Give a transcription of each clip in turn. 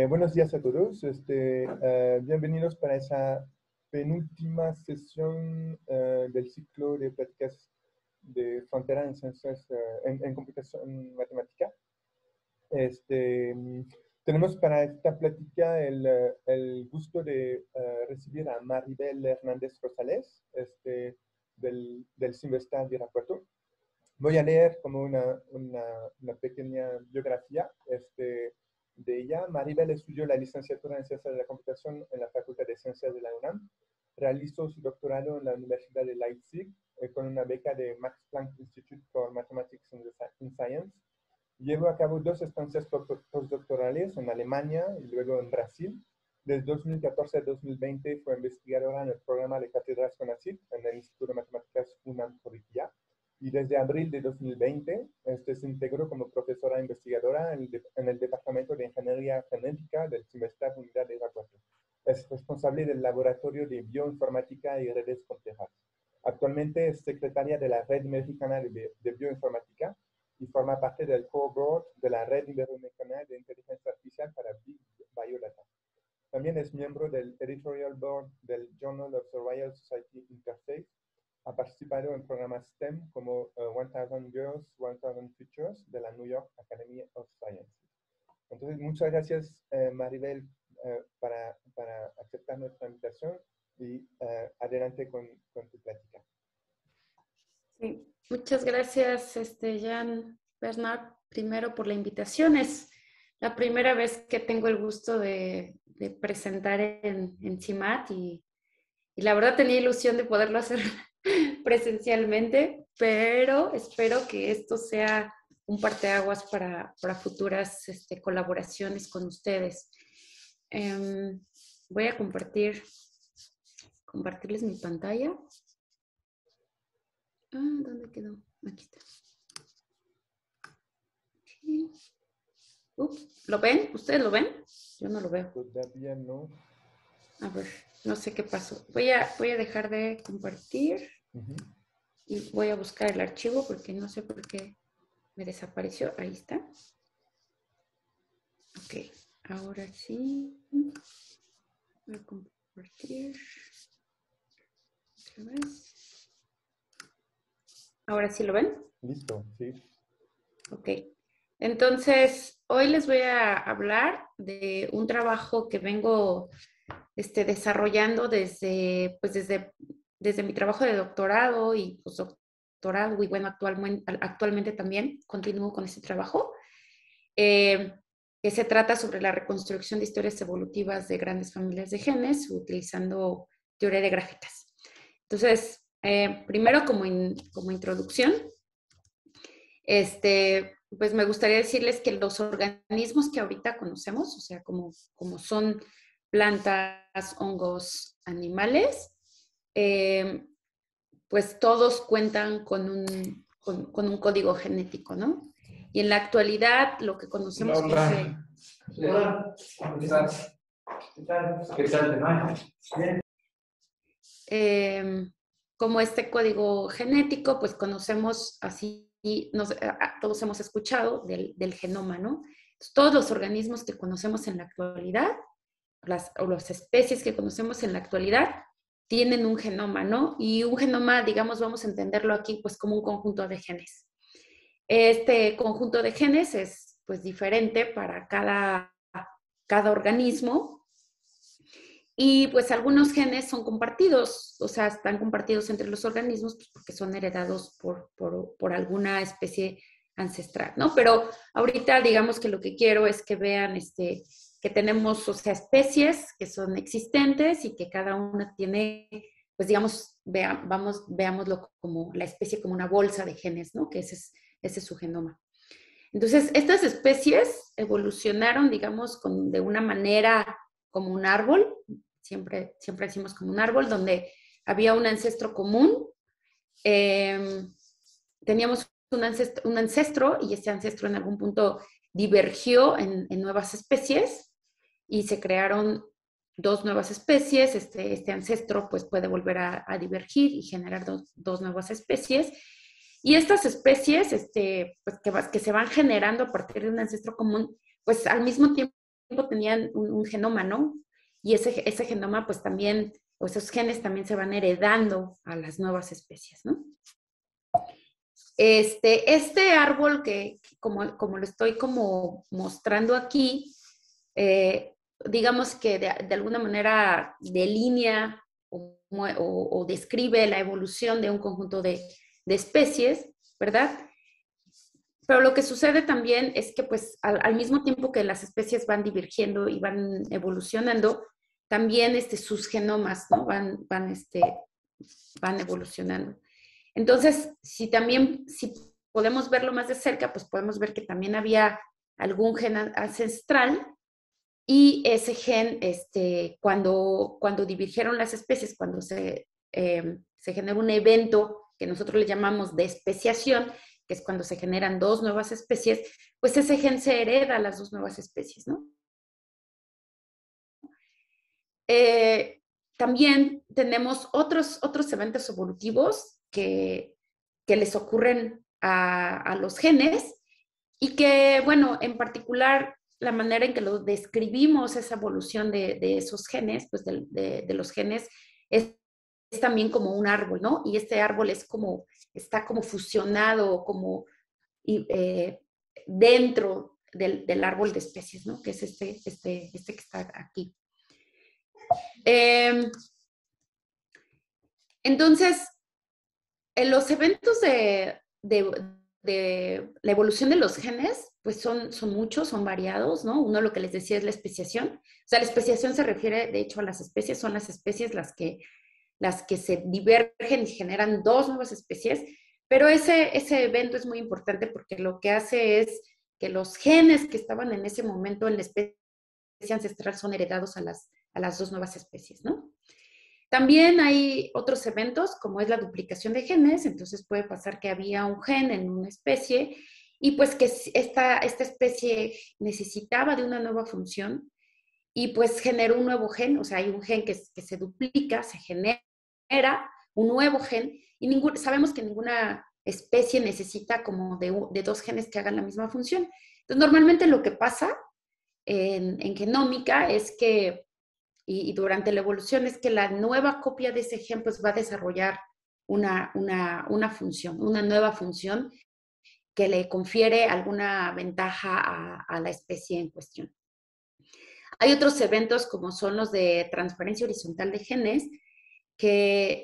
Buenos días a todos. Bienvenidos para esa penúltima sesión del ciclo de pláticas de frontera en ciencias, en computación matemática. Tenemos para esta plática el gusto de recibir a Maribel Hernández Rosales, del CIMBESTAR de Irapuato. Voy a leer como una pequeña biografía de ella. Maribel estudió la licenciatura en Ciencias de la Computación en la Facultad de Ciencias de la UNAM. Realizó su doctorado en la Universidad de Leipzig con una beca de Max Planck Institute for Mathematics and Science. Llevó a cabo 2 estancias postdoctorales en Alemania y luego en Brasil. Desde 2014 a 2020 fue investigadora en el programa de cátedras CONACYT en el Instituto de Matemáticas UNAM Juriquilla. Y desde abril de 2020 se integró como profesora investigadora en el Departamento de Ingeniería Genética del CIMBESTAR Unidad de Irapuato. Es responsable del Laboratorio de Bioinformática y Redes Complejas. Actualmente es secretaria de la Red Mexicana de Bioinformática y forma parte del Core Board de la Red Iberoamericana de Inteligencia Artificial para Big Biodata. También es miembro del Editorial Board del Journal of the Royal Society Interface. Ha participado en programas STEM como 1000 Girls, 1000 Futures de la New York Academy of Sciences. Entonces, muchas gracias, Maribel, para aceptar nuestra invitación y adelante con tu plática. Sí, muchas gracias, Jan Bernard, primero por la invitación. Es la primera vez que tengo el gusto de presentar en CIMAT y la verdad tenía ilusión de poderlo hacer presencialmente, pero espero que esto sea un parteaguas para futuras colaboraciones con ustedes. Voy a compartirles mi pantalla. ¿Dónde quedó? Aquí está. Okay. ¿Lo ven? ¿Ustedes lo ven? Yo no lo veo. Todavía no. A ver, no sé qué pasó. Voy a dejar de compartir y voy a buscar el archivo porque no sé por qué me desapareció. Ahí está. Ok, ahora sí. Voy a compartir. Otra vez. ¿Ahora sí lo ven? Listo, sí. Ok. Entonces, hoy les voy a hablar de un trabajo que vengo desarrollando desde mi trabajo de doctorado y postdoctorado, y bueno, actualmente también continúo con ese trabajo, que se trata sobre la reconstrucción de historias evolutivas de grandes familias de genes utilizando teoría de grafetas. Entonces, primero como introducción, pues me gustaría decirles que los organismos que ahorita conocemos, o sea, como son plantas, hongos, animales, pues todos cuentan con un código genético, ¿no? Y en la actualidad lo que conocemos Hola. Hola. ¿Qué tal? ¿Qué tal? Bien. Como este código genético, pues conocemos así, todos hemos escuchado del genoma, ¿no? Entonces, todos los organismos que conocemos en la actualidad, o las especies que conocemos en la actualidad, tienen un genoma, ¿no? Y un genoma, digamos, vamos a entenderlo aquí, pues como un conjunto de genes. Este conjunto de genes es, pues, diferente para cada organismo. Y pues algunos genes son compartidos, o sea, están compartidos entre los organismos pues, porque son heredados por alguna especie ancestral, ¿no? Pero ahorita digamos que lo que quiero es que vean que tenemos, o sea, especies que son existentes y que cada una tiene, pues digamos, veámoslo como la especie como una bolsa de genes, ¿no? Que ese es su genoma. Entonces, estas especies evolucionaron, digamos, de una manera como un árbol. Siempre decimos como un árbol, donde había un ancestro común. Teníamos un ancestro y este ancestro en algún punto divergió en nuevas especies y se crearon 2 nuevas especies. Este ancestro pues puede volver a divergir y generar dos nuevas especies. Y estas especies pues, que se van generando a partir de un ancestro común, pues al mismo tiempo tenían un genoma, ¿no? Y ese genoma, pues también, o esos genes también se van heredando a las nuevas especies, ¿no? Este árbol que como lo estoy como mostrando aquí, digamos que de alguna manera delinea o describe la evolución de un conjunto de especies, ¿verdad? Pero lo que sucede también es que pues al mismo tiempo que las especies van divergiendo y van evolucionando, también sus genomas, ¿no? van evolucionando. Entonces, si podemos verlo más de cerca, pues podemos ver que también había algún gen ancestral y ese gen, cuando divergieron las especies, cuando se genera un evento que nosotros le llamamos de especiación, que es cuando se generan dos nuevas especies, pues ese gen se hereda a las dos nuevas especies, ¿no? También tenemos otros eventos evolutivos que les ocurren a los genes y que, bueno, en particular la manera en que lo describimos esa evolución de esos genes, pues de los genes, es también como un árbol, ¿no? Y este árbol está como fusionado, como dentro del árbol de especies, ¿no? Que es este que está aquí. Entonces, en los eventos de la evolución de los genes, pues son muchos, son variados, ¿no? Uno lo que les decía es la especiación. O sea, la especiación se refiere, de hecho, a las especies, son las especies las que se divergen y generan dos nuevas especies, pero ese evento es muy importante porque lo que hace es que los genes que estaban en ese momento en la especie ancestral son heredados a las dos nuevas especies, ¿no? También hay otros eventos, como es la duplicación de genes, entonces puede pasar que había un gen en una especie y pues que esta especie necesitaba de una nueva función y pues generó un nuevo gen, o sea, hay un gen que se duplica, se genera un nuevo gen y sabemos que ninguna especie necesita como de dos genes que hagan la misma función. Entonces, normalmente lo que pasa en genómica es que y durante la evolución es que la nueva copia de ese gen pues va a desarrollar una función, una nueva función que le confiere alguna ventaja a la especie en cuestión. Hay otros eventos como son los de transferencia horizontal de genes, que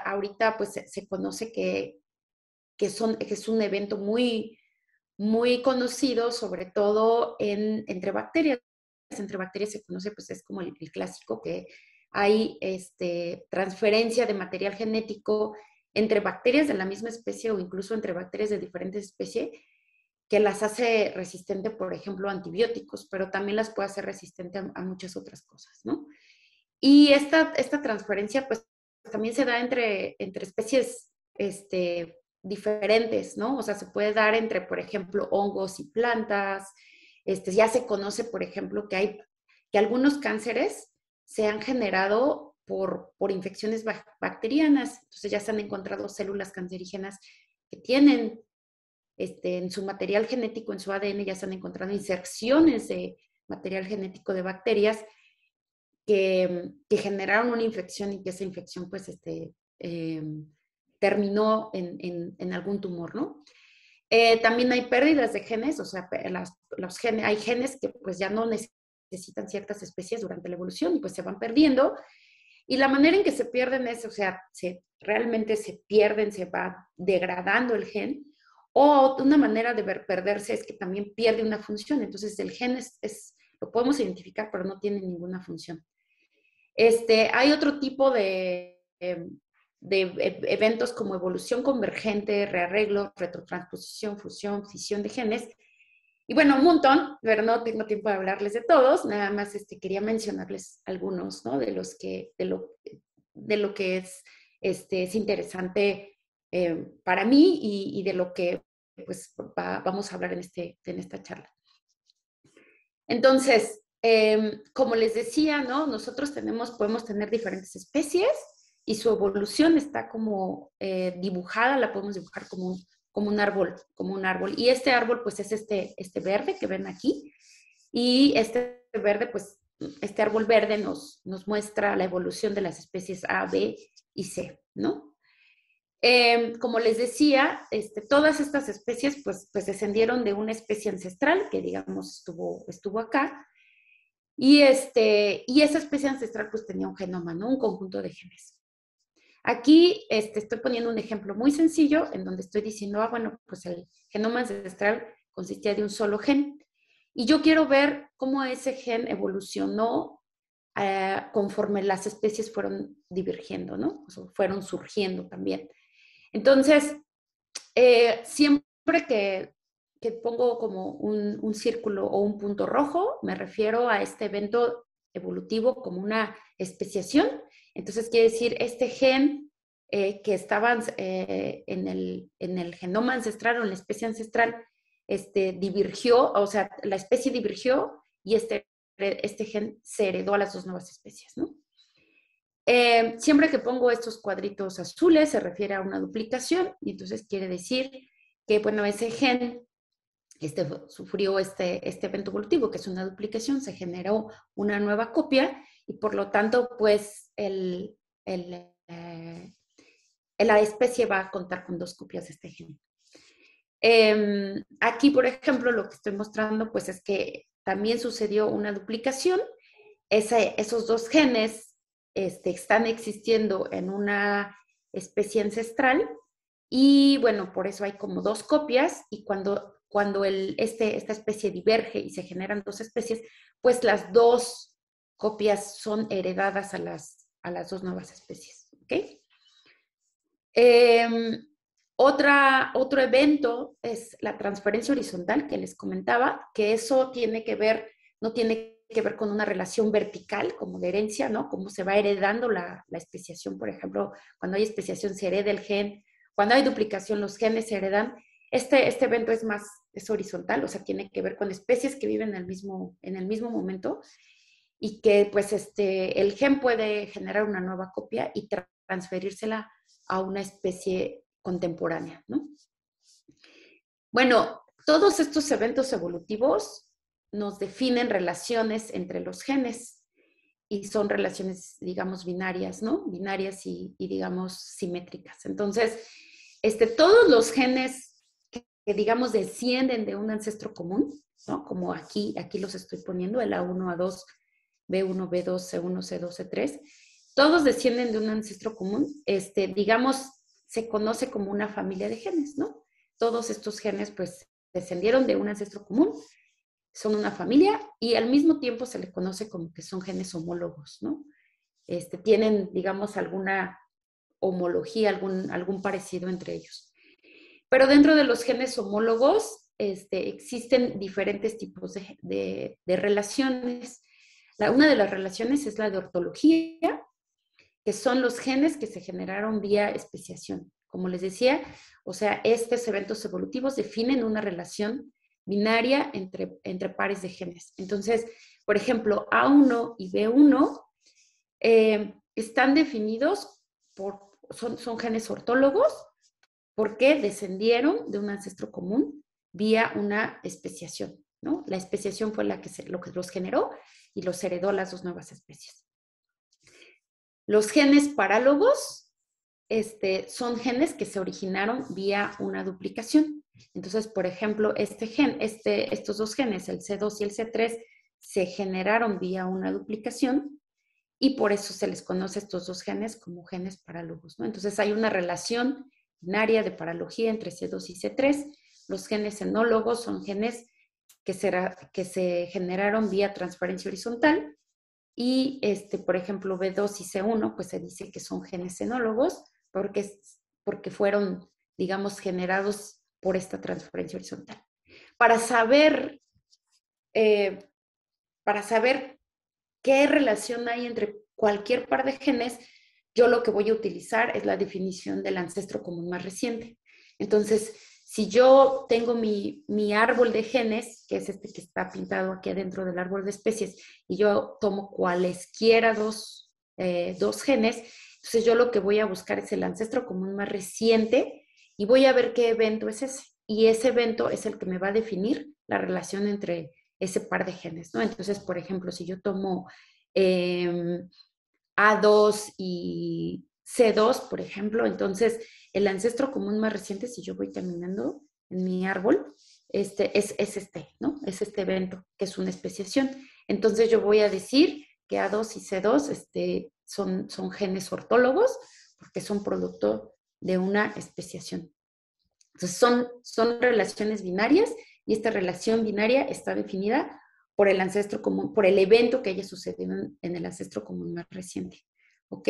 ahorita pues se conoce que es un evento muy, muy conocido, sobre todo entre bacterias. Entre bacterias se conoce, pues es como el clásico que hay transferencia de material genético entre bacterias de la misma especie o incluso entre bacterias de diferentes especies que las hace resistente, por ejemplo, a antibióticos, pero también las puede hacer resistente a muchas otras cosas, ¿no? Y esta transferencia, pues, también se da entre especies diferentes, ¿no? O sea, se puede dar entre, por ejemplo, hongos y plantas. Ya se conoce, por ejemplo, que algunos cánceres se han generado por infecciones bacterianas. Entonces ya se han encontrado células cancerígenas que tienen en su material genético, en su ADN, ya se han encontrado inserciones de material genético de bacterias que generaron una infección y que esa infección pues terminó en algún tumor, ¿no? También hay pérdidas de genes, o sea, hay genes que pues ya no necesitan ciertas especies durante la evolución y pues se van perdiendo. Y la manera en que se pierden es, o sea, realmente se pierden, se va degradando el gen, o una manera de perderse es que también pierde una función. Entonces el gen lo podemos identificar, pero no tiene ninguna función. Hay otro tipo de eventos como evolución convergente, rearreglo, retrotransposición, fusión, fisión de genes. Y bueno, un montón, pero no tengo tiempo de hablarles de todos, nada más quería mencionarles algunos, ¿no? De lo que es interesante para mí y de lo que pues vamos a hablar en esta charla. Entonces, como les decía, ¿no? Nosotros podemos tener diferentes especies y su evolución está como dibujada, la podemos dibujar como un árbol. Y este árbol, pues es este verde que ven aquí. Y este verde, pues, este árbol verde nos muestra la evolución de las especies A, B y C, ¿no? Como les decía, todas estas especies, pues descendieron de una especie ancestral que, digamos, estuvo acá. Y esa especie ancestral, pues, tenía un genoma, ¿no? Un conjunto de genes. Aquí estoy poniendo un ejemplo muy sencillo en donde estoy diciendo, bueno, pues el genoma ancestral consistía de un solo gen. Y yo quiero ver cómo ese gen evolucionó conforme las especies fueron divergiendo, ¿no? O sea, fueron surgiendo también. Entonces, siempre que pongo como un círculo o un punto rojo, me refiero a este evento evolutivo como una especiación. Entonces, quiere decir, este gen que estaba en el genoma ancestral o en la especie ancestral, divergió, o sea, la especie divergió y este gen se heredó a las dos nuevas especies, ¿no? Siempre que pongo estos cuadritos azules se refiere a una duplicación y entonces quiere decir que, bueno, ese gen sufrió este evento evolutivo, que es una duplicación, se generó una nueva copia y por lo tanto, pues, la especie va a contar con dos copias de este gen. Aquí, por ejemplo, lo que estoy mostrando, pues, es que también sucedió una duplicación. Esos dos genes están existiendo en una especie ancestral y, bueno, por eso hay como dos copias y cuando esta especie diverge y se generan dos especies, pues las dos copias son heredadas a las dos nuevas especies, ¿ok? Otro evento es la transferencia horizontal que les comentaba, que eso tiene que ver, no tiene que ver con una relación vertical como de herencia, ¿no? Cómo se va heredando la especiación, por ejemplo, cuando hay especiación se hereda el gen, cuando hay duplicación los genes se heredan. Este evento es horizontal, o sea, tiene que ver con especies que viven en el mismo momento y que pues el gen puede generar una nueva copia y transferírsela a una especie contemporánea, ¿no? Bueno, todos estos eventos evolutivos nos definen relaciones entre los genes y son relaciones, digamos, binarias, ¿no? Binarias y digamos, simétricas. Entonces, todos los genes que, digamos, descienden de un ancestro común, ¿no? Como aquí los estoy poniendo, el A1, A2, B1, B2, C1, C2, C3, todos descienden de un ancestro común, digamos, se conoce como una familia de genes, ¿no? Todos estos genes, pues, descendieron de un ancestro común, son una familia y al mismo tiempo se le conoce como que son genes homólogos, ¿no? Tienen, digamos, alguna homología, algún parecido entre ellos. Pero dentro de los genes homólogos existen diferentes tipos de relaciones. Una de las relaciones es la de ortología, que son los genes que se generaron vía especiación. Como les decía, o sea, estos eventos evolutivos definen una relación binaria entre pares de genes. Entonces, por ejemplo, A1 y B1 están definidos son genes ortólogos porque descendieron de un ancestro común vía una especiación, ¿no? La especiación fue lo que los generó y los heredó a las dos nuevas especies. Los genes parálogos son genes que se originaron vía una duplicación. Entonces, por ejemplo, estos dos genes, el C2 y el C3, se generaron vía una duplicación y por eso se les conoce a estos dos genes como genes parálogos, ¿no? Entonces, hay una relación binaria de paralogía entre C2 y C3. Los genes enólogos son genes que se generaron vía transferencia horizontal y, por ejemplo, B2 y C1, pues se dice que son genes enólogos porque fueron, digamos, generados por esta transferencia horizontal. Para saber qué relación hay entre cualquier par de genes, yo lo que voy a utilizar es la definición del ancestro común más reciente. Entonces, si yo tengo mi árbol de genes, que es que está pintado aquí adentro del árbol de especies, y yo tomo cualesquiera dos genes, entonces yo lo que voy a buscar es el ancestro común más reciente y voy a ver qué evento es ese. Y ese evento es el que me va a definir la relación entre ese par de genes, ¿no? Entonces, por ejemplo, si yo tomo A2 y C2, por ejemplo, entonces el ancestro común más reciente, si yo voy caminando en mi árbol, es ¿no? Es este evento, que es una especiación. Entonces yo voy a decir que A2 y C2 son genes ortólogos porque son producto de una especiación. Entonces son relaciones binarias y esta relación binaria está definida por el ancestro común, por el evento que haya sucedido en el ancestro común más reciente. ¿Ok?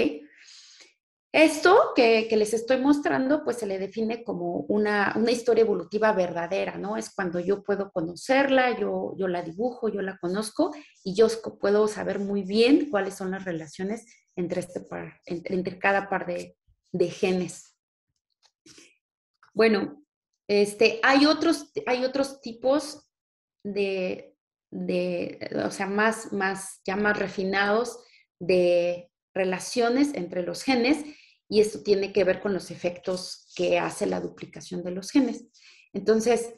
Esto que les estoy mostrando, pues se le define como una historia evolutiva verdadera, ¿no? Es cuando yo puedo conocerla, yo la dibujo, yo la conozco y yo puedo saber muy bien cuáles son las relaciones entre, entre cada par de genes. Bueno, hay otros tipos o sea, ya más refinados de relaciones entre los genes y esto tiene que ver con los efectos que hace la duplicación de los genes. Entonces,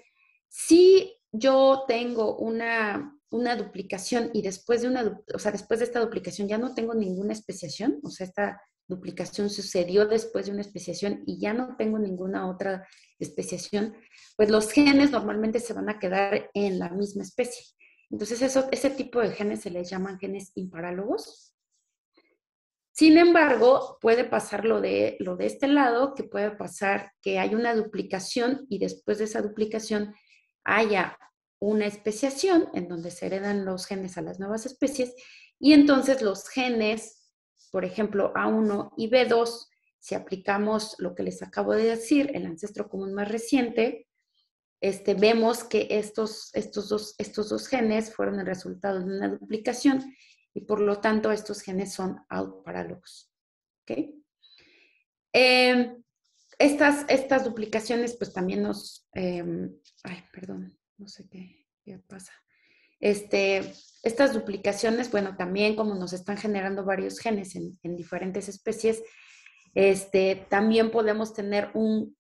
si yo tengo una duplicación y después después de esta duplicación ya no tengo ninguna especiación, o sea, esta duplicación sucedió después de una especiación y ya no tengo ninguna otra especiación, pues los genes normalmente se van a quedar en la misma especie. Entonces, ese tipo de genes se les llaman genes imparálogos. Sin embargo, puede pasar lo de este lado, que puede pasar que hay una duplicación y después de esa duplicación haya una especiación en donde se heredan los genes a las nuevas especies y entonces los genes, por ejemplo, A1 y B2, si aplicamos lo que les acabo de decir, el ancestro común más reciente, vemos que estos dos genes fueron el resultado de una duplicación y por lo tanto estos genes son autoparálogos. ¿Okay? Estas duplicaciones pues también perdón, no sé qué pasa. Estas duplicaciones, bueno, también como nos están generando varios genes en diferentes especies, también podemos tener un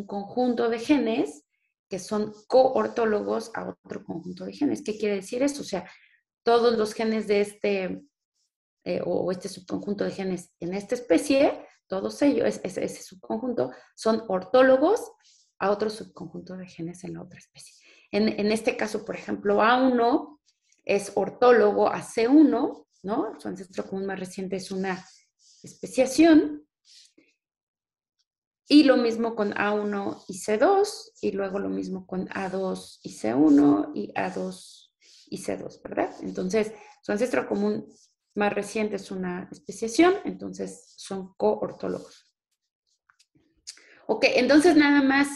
conjunto de genes que son coortólogos a otro conjunto de genes. ¿Qué quiere decir esto? O sea, todos los genes de este subconjunto de genes en esta especie, todos ellos, ese subconjunto, son ortólogos a otro subconjunto de genes en la otra especie. En este caso, por ejemplo, A1 es ortólogo a C1, ¿no? Su ancestro común más reciente es una especiación. Y lo mismo con A1 y C2, y luego lo mismo con A2 y C1 y A2 y C2, ¿verdad? Entonces, su ancestro común más reciente es una especiación, entonces son coortólogos. Ok, entonces nada más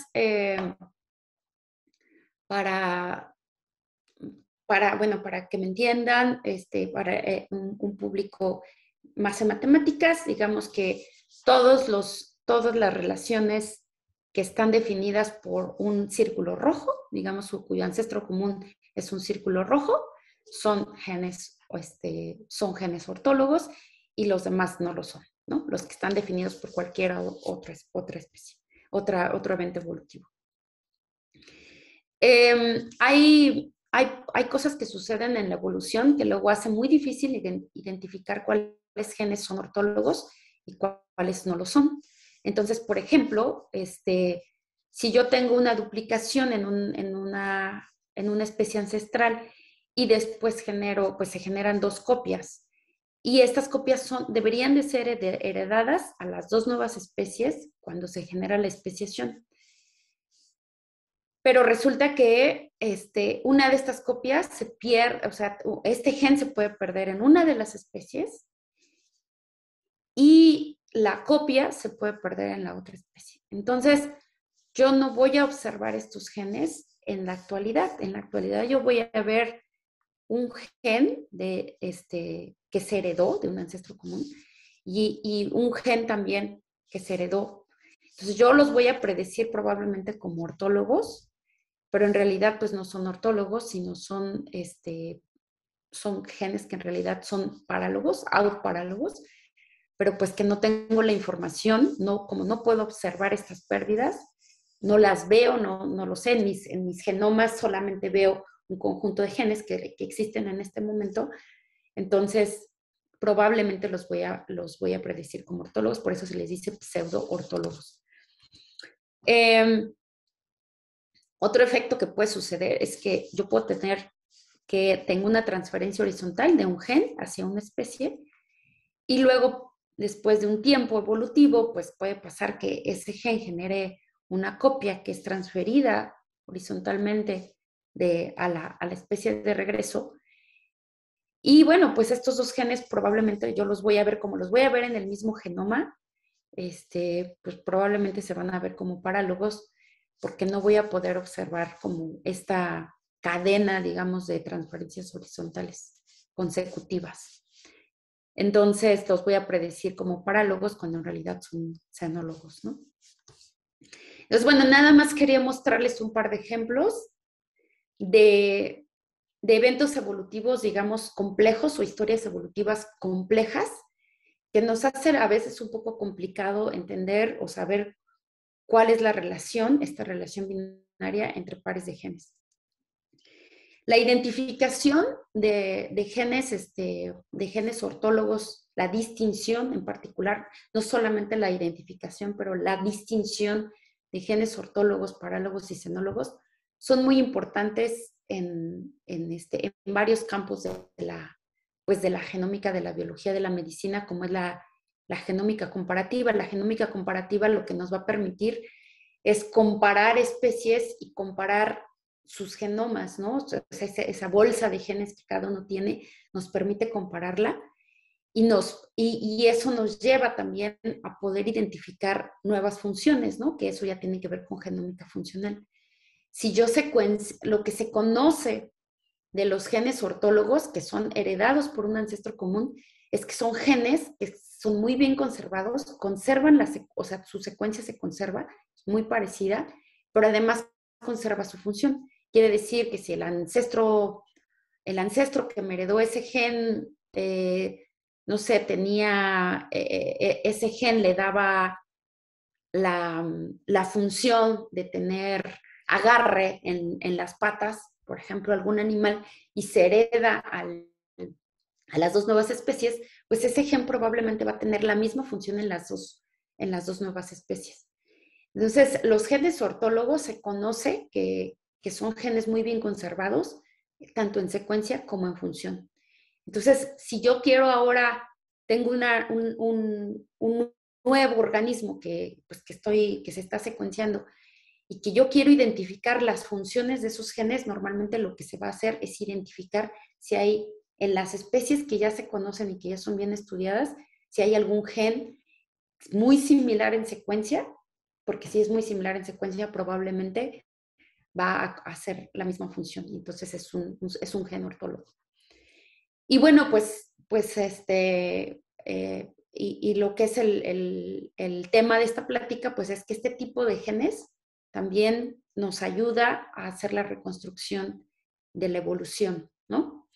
para que me entiendan, para un público más en matemáticas, digamos que todas las relaciones que están definidas por un círculo rojo, digamos cuyo ancestro común es un círculo rojo, son genes ortólogos y los demás no lo son, ¿no? Los que están definidos por cualquier otra especie, otro evento evolutivo. Hay cosas que suceden en la evolución que luego hace muy difícil identificar cuáles genes son ortólogos y cuáles no lo son. Entonces, por ejemplo, si yo tengo una duplicación en una especie ancestral y después se generan dos copias y estas copias deberían de ser heredadas a las dos nuevas especies cuando se genera la especiación. Pero resulta que una de estas copias se pierde, o sea, este gen se puede perder en una de las especies y la copia se puede perder en la otra especie. Entonces, yo no voy a observar estos genes en la actualidad. En la actualidad yo voy a ver un gen que se heredó de un ancestro común y un gen también que se heredó. Entonces, yo los voy a predecir probablemente como ortólogos, pero en realidad pues no son ortólogos, sino son genes que en realidad son parálogos, autoparálogos, pero pues que no tengo la información, como no puedo observar estas pérdidas, no las veo, no lo sé, en mis genomas solamente veo conjunto de genes que existen en este momento. Entonces, probablemente los voy a predecir como ortólogos, por eso se les dice pseudo-ortólogos. Otro efecto que puede suceder es que yo puedo tener que tengo una transferencia horizontal de un gen hacia una especie y luego, después de un tiempo evolutivo, pues puede pasar que ese gen genere una copia que es transferida horizontalmente a la especie de regreso. Y bueno, pues estos dos genes probablemente yo los voy a ver como los voy a ver en el mismo genoma, pues probablemente se van a ver como parálogos porque no voy a poder observar como esta cadena, digamos, de transferencias horizontales consecutivas. Entonces los voy a predecir como parálogos cuando en realidad son xenólogos, ¿no? Entonces, bueno, nada más quería mostrarles un par de ejemplos de eventos evolutivos, digamos, complejos o historias evolutivas complejas que nos hacen a veces un poco complicado entender o saber cuál es la relación, esta relación binaria entre pares de genes. La identificación de genes ortólogos, la distinción en particular, no solamente la identificación, pero la distinción de genes ortólogos, parálogos y xenólogos, son muy importantes en varios campos de la genómica, de la biología, de la medicina, como es la genómica comparativa. La genómica comparativa lo que nos va a permitir es comparar especies y comparar sus genomas, ¿no? O sea, esa bolsa de genes que cada uno tiene nos permite compararla y eso nos lleva también a poder identificar nuevas funciones, ¿no? Que eso ya tiene que ver con genómica funcional. Si yo lo que se conoce de los genes ortólogos, que son heredados por un ancestro común, es que son genes que son muy bien conservados, o sea, su secuencia se conserva, es muy parecida, pero además conserva su función. Quiere decir que si el ancestro que me heredó ese gen, no sé, ese gen le daba la función de tener agarre en las patas, por ejemplo, algún animal, y se hereda a las dos nuevas especies, pues ese gen probablemente va a tener la misma función en las dos nuevas especies. Entonces, los genes ortólogos se conoce que son genes muy bien conservados, tanto en secuencia como en función. Entonces, si yo quiero ahora, tengo un nuevo organismo que se está secuenciando y que yo quiero identificar las funciones de esos genes, normalmente lo que se va a hacer es identificar si hay en las especies que ya se conocen y que ya son bien estudiadas, si hay algún gen muy similar en secuencia, porque si es muy similar en secuencia, probablemente va a hacer la misma función. Entonces es un gen ortólogo. Y bueno, pues y lo que es el tema de esta plática, pues es que este tipo de genes también nos ayuda a hacer la reconstrucción de la evolución, ¿no?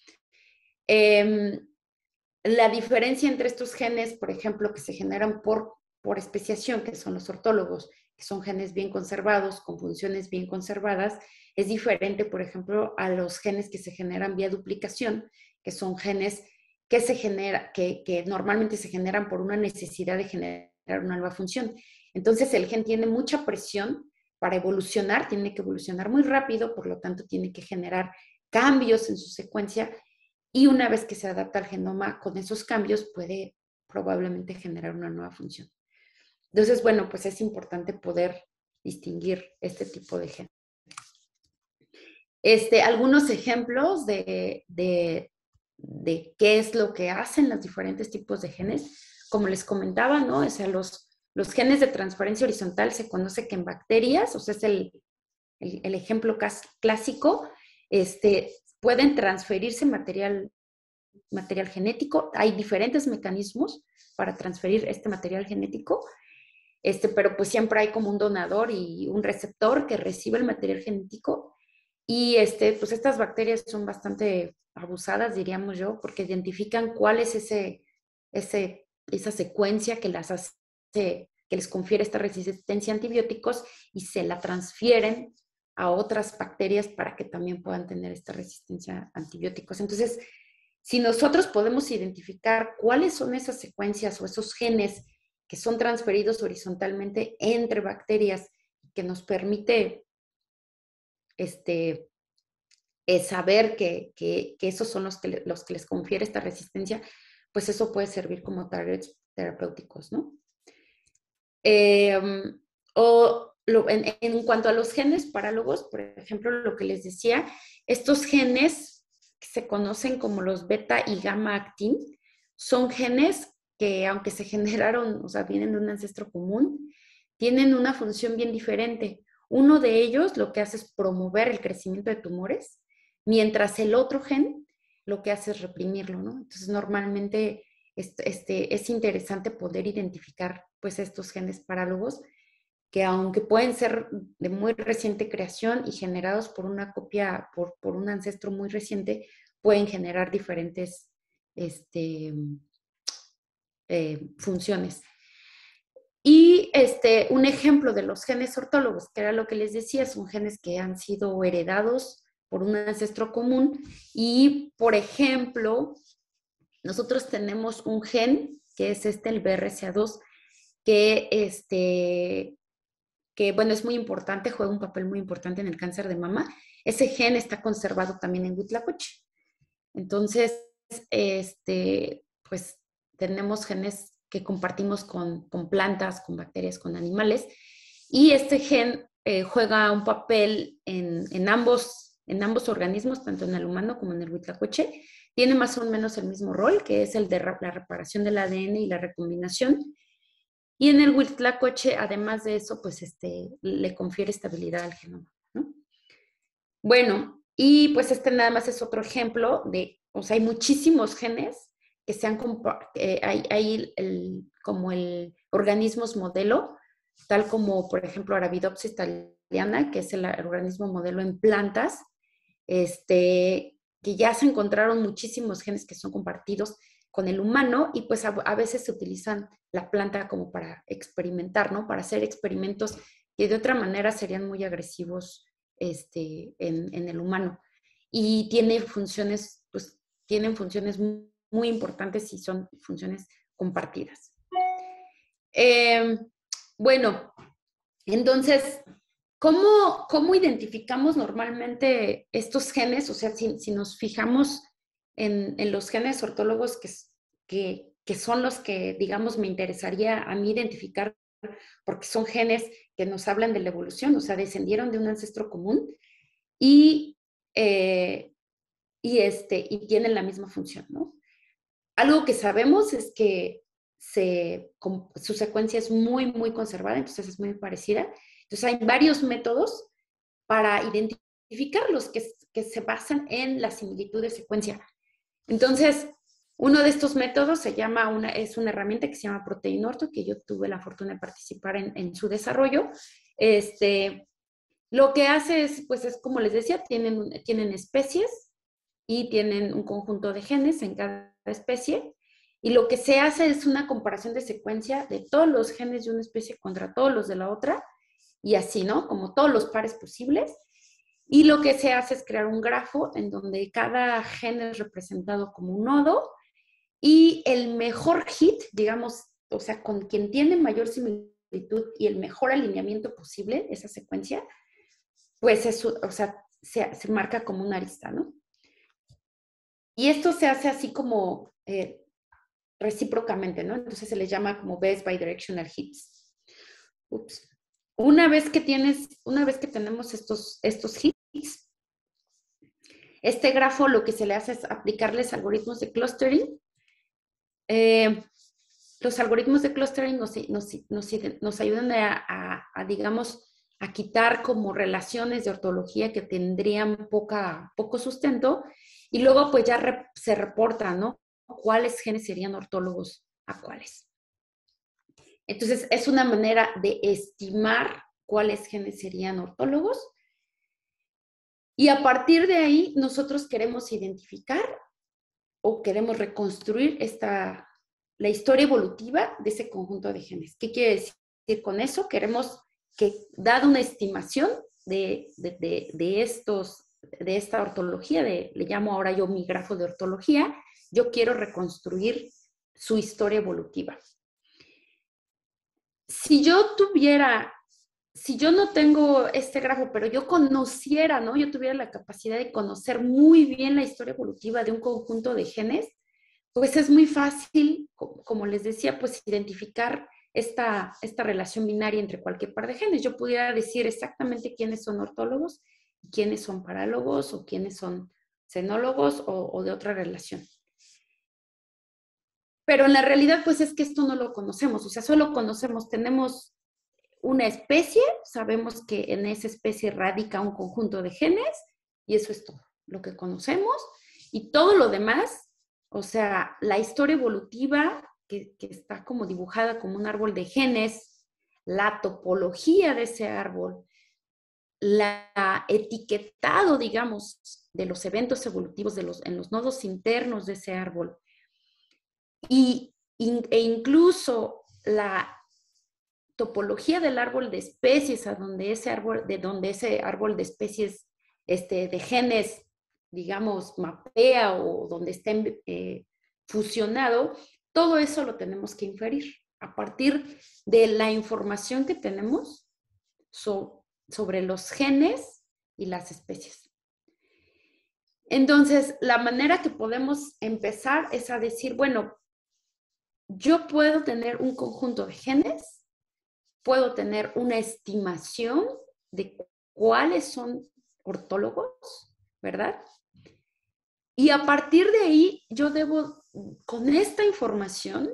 La diferencia entre estos genes, por ejemplo, que se generan por especiación, que son los ortólogos, que son genes bien conservados, con funciones bien conservadas, es diferente, por ejemplo, a los genes que se generan vía duplicación, que son genes que normalmente se generan por una necesidad de generar una nueva función. Entonces, el gen tiene mucha presión para evolucionar, tiene que evolucionar muy rápido, por lo tanto, tiene que generar cambios en su secuencia y una vez que se adapta al genoma con esos cambios, puede probablemente generar una nueva función. Entonces, bueno, pues es importante poder distinguir este tipo de genes. Algunos ejemplos de qué es lo que hacen los diferentes tipos de genes. Como les comentaba, ¿no? O sea, los genes de transferencia horizontal se conoce que en bacterias, o sea, es el ejemplo clásico, pueden transferirse material genético. Hay diferentes mecanismos para transferir este material genético, pero pues siempre hay como un donador y un receptor que recibe el material genético. Y pues estas bacterias son bastante abusadas, diríamos yo, porque identifican cuál es esa secuencia que les confiere esta resistencia a antibióticos y se la transfieren a otras bacterias para que también puedan tener esta resistencia a antibióticos. Entonces, si nosotros podemos identificar cuáles son esas secuencias o esos genes que son transferidos horizontalmente entre bacterias, que nos permite saber que esos son los que les confiere esta resistencia, pues eso puede servir como targets terapéuticos, ¿no? En cuanto a los genes parálogos, por ejemplo, lo que les decía, estos genes que se conocen como los beta y gamma actin, son genes que, aunque se generaron, o sea, vienen de un ancestro común, tienen una función bien diferente. Uno de ellos lo que hace es promover el crecimiento de tumores, mientras el otro gen lo que hace es reprimirlo, ¿no? Entonces, normalmente es interesante poder identificar, pues, estos genes parálogos que, aunque pueden ser de muy reciente creación y generados por una copia, por un ancestro muy reciente, pueden generar diferentes funciones. Y un ejemplo de los genes ortólogos, que era lo que les decía, son genes que han sido heredados por un ancestro común. Y, por ejemplo, nosotros tenemos un gen, que es el BRCA2, que bueno, es muy importante, juega un papel muy importante en el cáncer de mama. Ese gen está conservado también en Huitlacoche. Entonces, pues tenemos genes que compartimos con plantas, con bacterias, con animales, y este gen juega un papel en ambos organismos, tanto en el humano como en el huitlacoche. Tiene más o menos el mismo rol, que es el de la reparación del ADN y la recombinación. Y en el huitlacoche, además de eso, pues le confiere estabilidad al genoma, ¿no? Bueno, y pues nada más es otro ejemplo de, o sea, hay muchísimos genes que se han, hay como el organismos modelo, tal como, por ejemplo, Arabidopsis thaliana, que es el organismo modelo en plantas, que ya se encontraron muchísimos genes que son compartidos con el humano, y pues a veces se utilizan la planta como para experimentar, ¿no? Para hacer experimentos que de otra manera serían muy agresivos en el humano. Y tienen funciones muy importantes y son funciones compartidas. Bueno, entonces, ¿cómo identificamos normalmente estos genes? O sea, si nos fijamos en los genes ortólogos que son los que, digamos, me interesaría a mí identificar, porque son genes que nos hablan de la evolución, o sea, descendieron de un ancestro común y tienen la misma función, ¿no? Algo que sabemos es que su secuencia es muy, muy conservada, entonces es muy parecida. Entonces hay varios métodos para identificarlos que se basan en la similitud de secuencia. Entonces, uno de estos métodos es una herramienta que se llama Proteinorto, que yo tuve la fortuna de participar en su desarrollo. Lo que hace es, pues es como les decía, tienen especies y tienen un conjunto de genes en cada especie, y lo que se hace es una comparación de secuencia de todos los genes de una especie contra todos los de la otra, y así, ¿no? Como todos los pares posibles. Y lo que se hace es crear un grafo en donde cada gen es representado como un nodo, y el mejor hit, digamos, o sea, con quien tiene mayor similitud y el mejor alineamiento posible, esa secuencia, pues o sea, se marca como una arista, ¿no? Y esto se hace así como recíprocamente, ¿no? Entonces se les llama como best bidirectional hits. Ups. Una vez que tenemos estos hits, este grafo lo que se le hace es aplicarles algoritmos de clustering. Los algoritmos de clustering nos ayudan digamos, a quitar como relaciones de ortología que tendrían poco sustento, y luego pues ya se reporta, ¿no? ¿Cuáles genes serían ortólogos a cuáles? Entonces, es una manera de estimar cuáles genes serían ortólogos, y a partir de ahí nosotros queremos identificar o queremos reconstruir la historia evolutiva de ese conjunto de genes. ¿Qué quiere decir con eso? Queremos que, dada una estimación, de esta ortología, le llamo ahora yo mi grafo de ortología, yo quiero reconstruir su historia evolutiva. Si yo no tengo este grafo, pero yo conociera, ¿no? Yo tuviera la capacidad de conocer muy bien la historia evolutiva de un conjunto de genes, pues es muy fácil, como les decía, pues identificar esta relación binaria entre cualquier par de genes. Yo pudiera decir exactamente quiénes son ortólogos, quiénes son parálogos o quiénes son xenólogos o de otra relación. Pero en la realidad, pues es que esto no lo conocemos, o sea, solo tenemos una especie, sabemos que en esa especie radica un conjunto de genes y eso es todo lo que conocemos. Y todo lo demás, o sea, la historia evolutiva que está como dibujada como un árbol de genes, la topología de ese árbol, la etiquetado, digamos, de los eventos evolutivos en los nodos internos de ese árbol e incluso la topología del árbol de especies, de donde ese árbol de especies de genes, digamos, mapea o donde estén fusionado, todo eso lo tenemos que inferir a partir de la información que tenemos sobre los genes y las especies. Entonces, la manera que podemos empezar es a decir, bueno, yo puedo tener un conjunto de genes, puedo tener una estimación de cuáles son ortólogos, ¿verdad? Y a partir de ahí, yo debo, con esta información,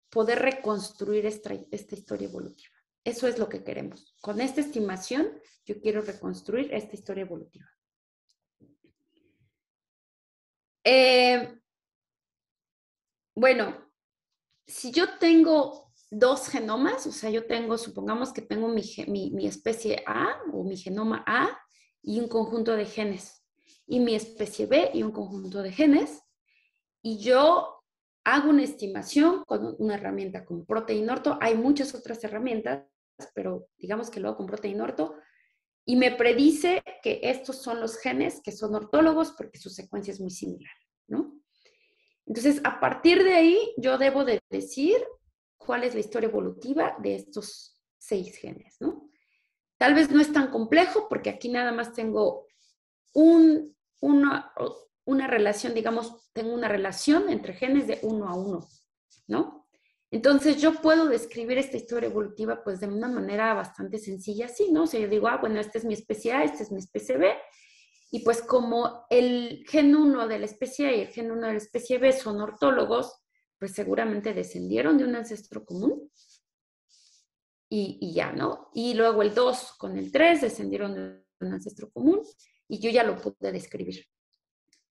poder reconstruir esta historia evolutiva. Eso es lo que queremos. Con esta estimación, yo quiero reconstruir esta historia evolutiva. Bueno, si yo tengo dos genomas, o sea, supongamos que tengo mi especie A o mi genoma A y un conjunto de genes, y mi especie B y un conjunto de genes, y yo hago una estimación con una herramienta como Proteinorto. Hay muchas otras herramientas, pero digamos que lo hago con Proteinorto, y me predice que estos son los genes que son ortólogos porque su secuencia es muy similar, ¿no? Entonces, a partir de ahí, yo debo de decir cuál es la historia evolutiva de estos 6 genes, ¿no? Tal vez no es tan complejo porque aquí nada más tengo una relación, digamos, tengo una relación entre genes de 1 a 1, ¿no? Entonces, yo puedo describir esta historia evolutiva pues de una manera bastante sencilla, así, ¿no? O sea, yo digo, bueno, esta es mi especie A, esta es mi especie B, y pues como el gen 1 de la especie A y el gen 1 de la especie B son ortólogos, pues seguramente descendieron de un ancestro común y ya, ¿no? Y luego el 2 con el 3 descendieron de un ancestro común y yo ya lo pude describir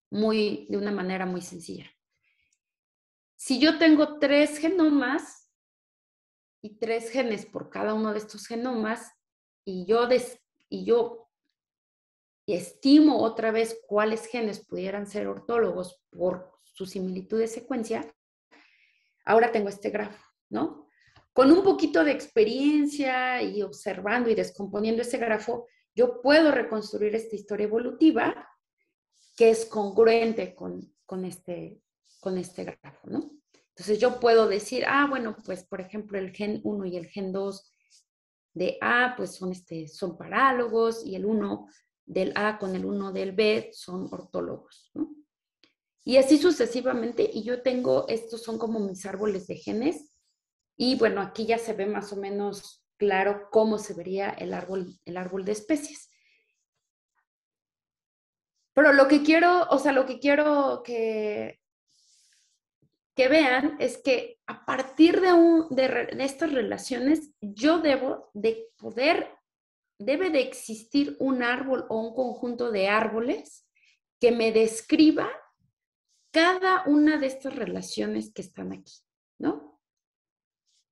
de una manera muy sencilla. Si yo tengo 3 genomas y 3 genes por cada uno de estos genomas y yo estimo otra vez cuáles genes pudieran ser ortólogos por su similitud de secuencia, ahora tengo este grafo, ¿no? Con un poquito de experiencia y observando y descomponiendo ese grafo, yo puedo reconstruir esta historia evolutiva que es congruente con este grafo, ¿no? Entonces yo puedo decir, bueno, pues por ejemplo el gen 1 y el gen 2 de A pues son parálogos y el 1 del A con el 1 del B son ortólogos, ¿no? Y así sucesivamente, y yo tengo, estos son como mis árboles de genes, y bueno, aquí ya se ve más o menos claro cómo se vería el árbol de especies. Pero lo que quiero que vean es que a partir de estas relaciones, yo debe de existir un árbol o un conjunto de árboles que me describa cada una de estas relaciones que están aquí, ¿no?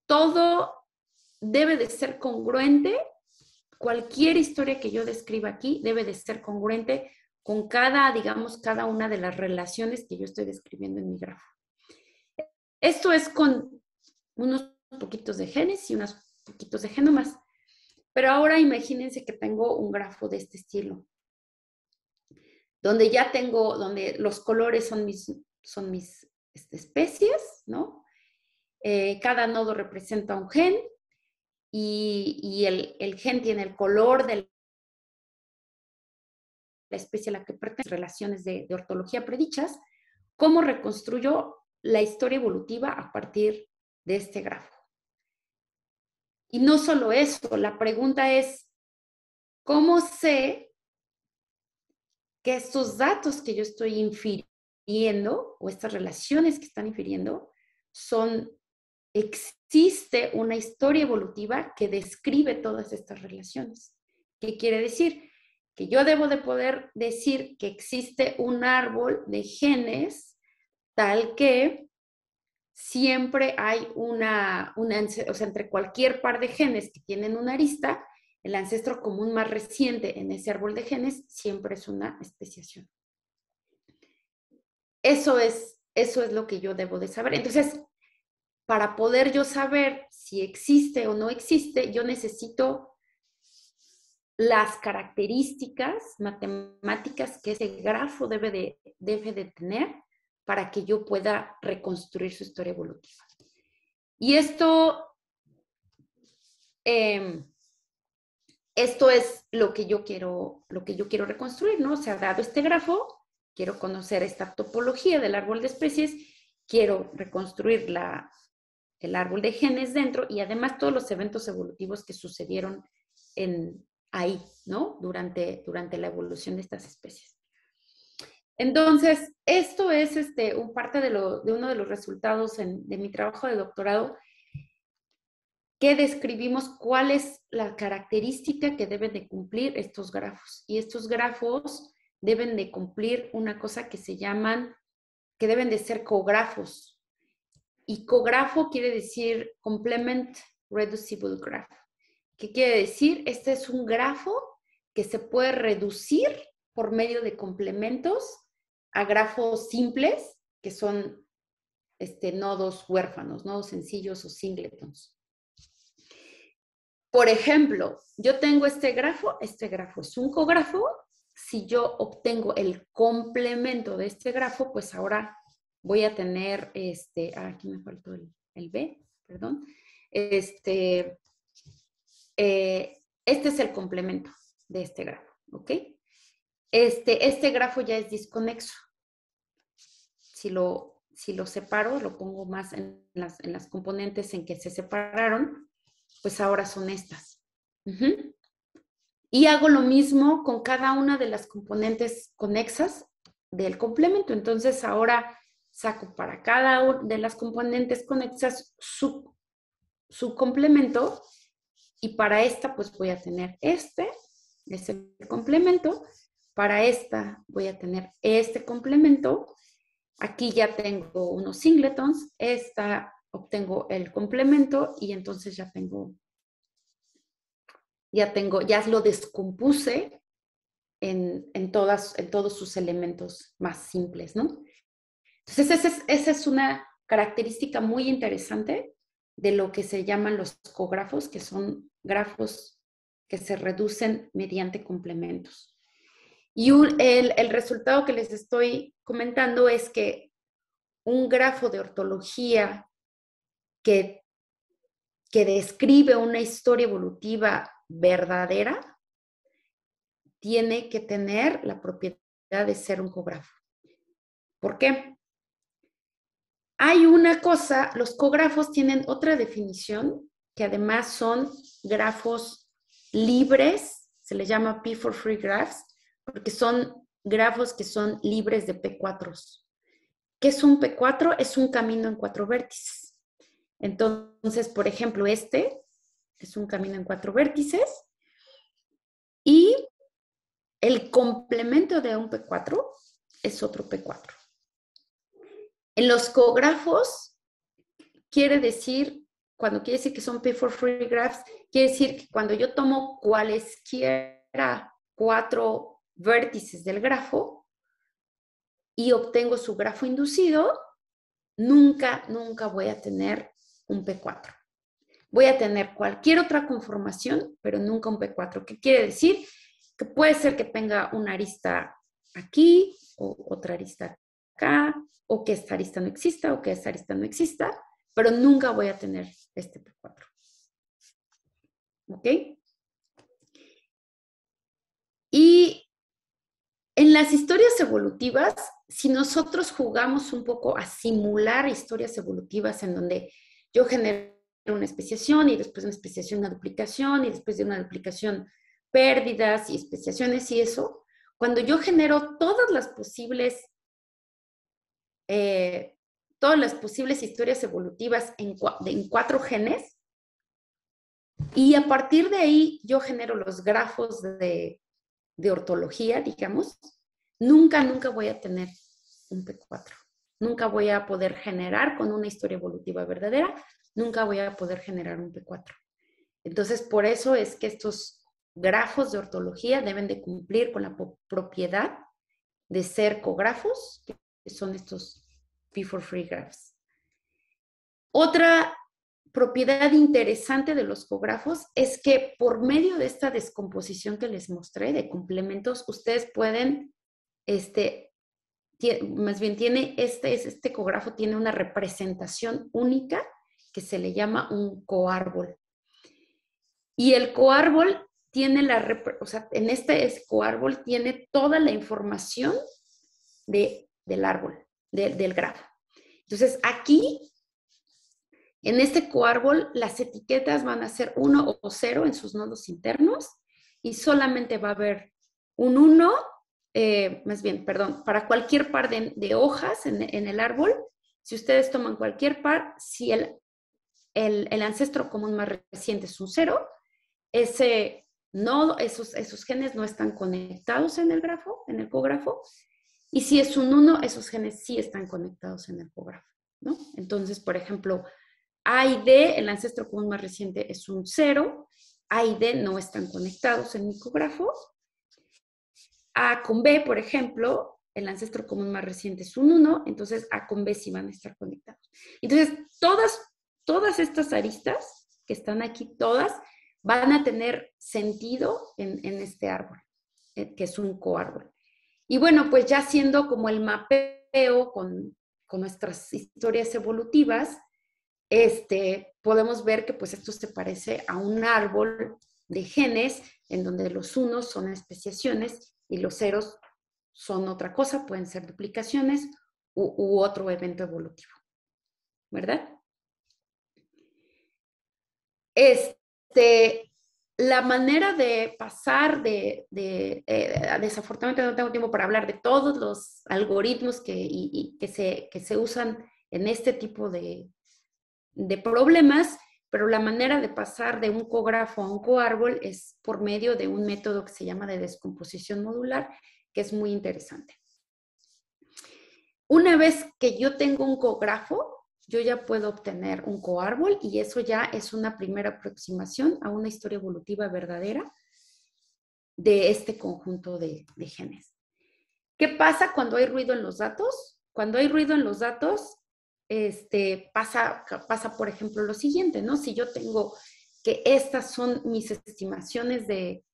Todo debe de ser congruente. Cualquier historia que yo describa aquí debe de ser congruente con cada una de las relaciones que yo estoy describiendo en mi grafo. Esto es con unos poquitos de genes y unos poquitos de genomas. Pero ahora imagínense que tengo un grafo de este estilo, donde ya tengo, donde los colores son mis especies, ¿no? Cada nodo representa un gen y el gen tiene el color de la especie a la que pertenece, relaciones de ortología predichas. ¿Cómo reconstruyo la historia evolutiva a partir de este grafo? Y no solo eso, la pregunta es, ¿cómo sé que estos datos que yo estoy infiriendo o estas relaciones que están infiriendo existe una historia evolutiva que describe todas estas relaciones? ¿Qué quiere decir? Que yo debo de poder decir que existe un árbol de genes tal que siempre hay o sea, entre cualquier par de genes que tienen una arista, el ancestro común más reciente en ese árbol de genes siempre es una especiación. Eso es lo que yo debo de saber. Entonces, para poder yo saber si existe o no existe, yo necesito las características matemáticas que ese grafo debe de tener para que yo pueda reconstruir su historia evolutiva. Y esto es lo que yo quiero reconstruir, ¿no? O sea, dado este grafo, quiero conocer esta topología del árbol de especies, quiero reconstruir el árbol de genes dentro y además todos los eventos evolutivos que sucedieron ahí, ¿no? Durante la evolución de estas especies. Entonces, esto es un parte de uno de los resultados de mi trabajo de doctorado, que describimos cuál es la característica que deben de cumplir estos grafos. Y estos grafos deben de cumplir una cosa que que deben de ser cografos. Y cografo quiere decir Complement Reducible Graph. ¿Qué quiere decir? Este es un grafo que se puede reducir por medio de complementos a grafos simples, que son nodos huérfanos, nodos sencillos o singletons. Por ejemplo, yo tengo este grafo es un cografo. Si yo obtengo el complemento de este grafo, pues ahora voy a tener, aquí me faltó el B, perdón. Este es el complemento de este grafo, ¿ok? Este grafo ya es disconexo. Si lo separo, lo pongo más en las componentes en que se separaron, pues ahora son estas. Y hago lo mismo con cada una de las componentes conexas del complemento. Entonces ahora saco para cada una de las componentes conexas su complemento, y para esta pues voy a tener es el complemento. Para esta voy a tener este complemento. Aquí ya tengo unos singletons, obtengo el complemento y entonces ya lo descompuse en todos sus elementos más simples, ¿no? Entonces esa es una característica muy interesante de lo que se llaman los cografos, que son grafos que se reducen mediante complementos. Y el resultado que les estoy comentando es que un grafo de ortología que describe una historia evolutiva verdadera tiene que tener la propiedad de ser un cografo. ¿Por qué? Hay una cosa, los cografos tienen otra definición, que además son grafos libres, se les llama P4-free graphs, porque son grafos que son libres de P4s. ¿Qué es un P4? Es un camino en 4 vértices. Entonces, por ejemplo, este es un camino en 4 vértices y el complemento de un P4 es otro P4. En los cografos, cuando quiere decir que son P4-free graphs, quiere decir que cuando yo tomo cualesquiera 4 vértices del grafo y obtengo su grafo inducido, nunca voy a tener un P4. voy a tener cualquier otra conformación, pero nunca un P4. ¿Qué quiere decir? Que puede ser que tenga una arista aquí, o otra arista acá, o que esta arista no exista, o que esta arista no exista, pero nunca voy a tener este P4. ¿Ok? Y en las historias evolutivas, si nosotros jugamos un poco a simular historias evolutivas en donde yo genero una especiación y después de una especiación una duplicación y después de una duplicación pérdidas y especiaciones y eso, cuando yo genero todas las posibles historias evolutivas en 4 genes, y a partir de ahí yo genero los grafos de ortología, digamos, nunca voy a tener un P4. Nunca voy a poder generar con una historia evolutiva verdadera, nunca voy a poder generar un P4. Entonces, por eso es que estos grafos de ortología deben de cumplir con la propiedad de ser cografos, que son estos P4-free graphs. Otra propiedad interesante de los cografos es que por medio de esta descomposición que les mostré de complementos, ustedes pueden, más bien este cografo tiene una representación única que se le llama un coárbol. Y el coárbol tiene en este coárbol tiene toda la información del árbol, del grafo. Entonces aquí, en este coárbol, las etiquetas van a ser 1 o 0 en sus nodos internos y solamente va a haber un 1, para cualquier par de hojas en el árbol. Si ustedes toman cualquier par, si el ancestro común más reciente es un 0, ese nodo, esos genes no están conectados en el grafo, en el cografo, y si es un 1, esos genes sí están conectados en el cografo, ¿no? Entonces, por ejemplo, A y D, el ancestro común más reciente es un 0, A y D no están conectados en mi cografo. A con B, por ejemplo, el ancestro común más reciente es un 1, entonces A con B sí van a estar conectados. Entonces, todas estas aristas que están aquí, todas, van a tener sentido en este árbol, que es un coárbol. Y bueno, pues ya siendo como el mapeo con nuestras historias evolutivas, podemos ver que pues esto se parece a un árbol de genes en donde los unos son especiaciones y los ceros son otra cosa, pueden ser duplicaciones u otro evento evolutivo, ¿verdad? La manera de pasar desafortunadamente no tengo tiempo para hablar de todos los algoritmos que se usan en este tipo de problemas, pero la manera de pasar de un cografo a un coárbol es por medio de un método que se llama de descomposición modular, que es muy interesante. Una vez que yo tengo un cografo, yo ya puedo obtener un coárbol y eso ya es una primera aproximación a una historia evolutiva verdadera de este conjunto de genes. ¿Qué pasa cuando hay ruido en los datos? Cuando hay ruido en los datos, pasa, por ejemplo, lo siguiente, ¿no? Si yo tengo que estas son mis estimaciones de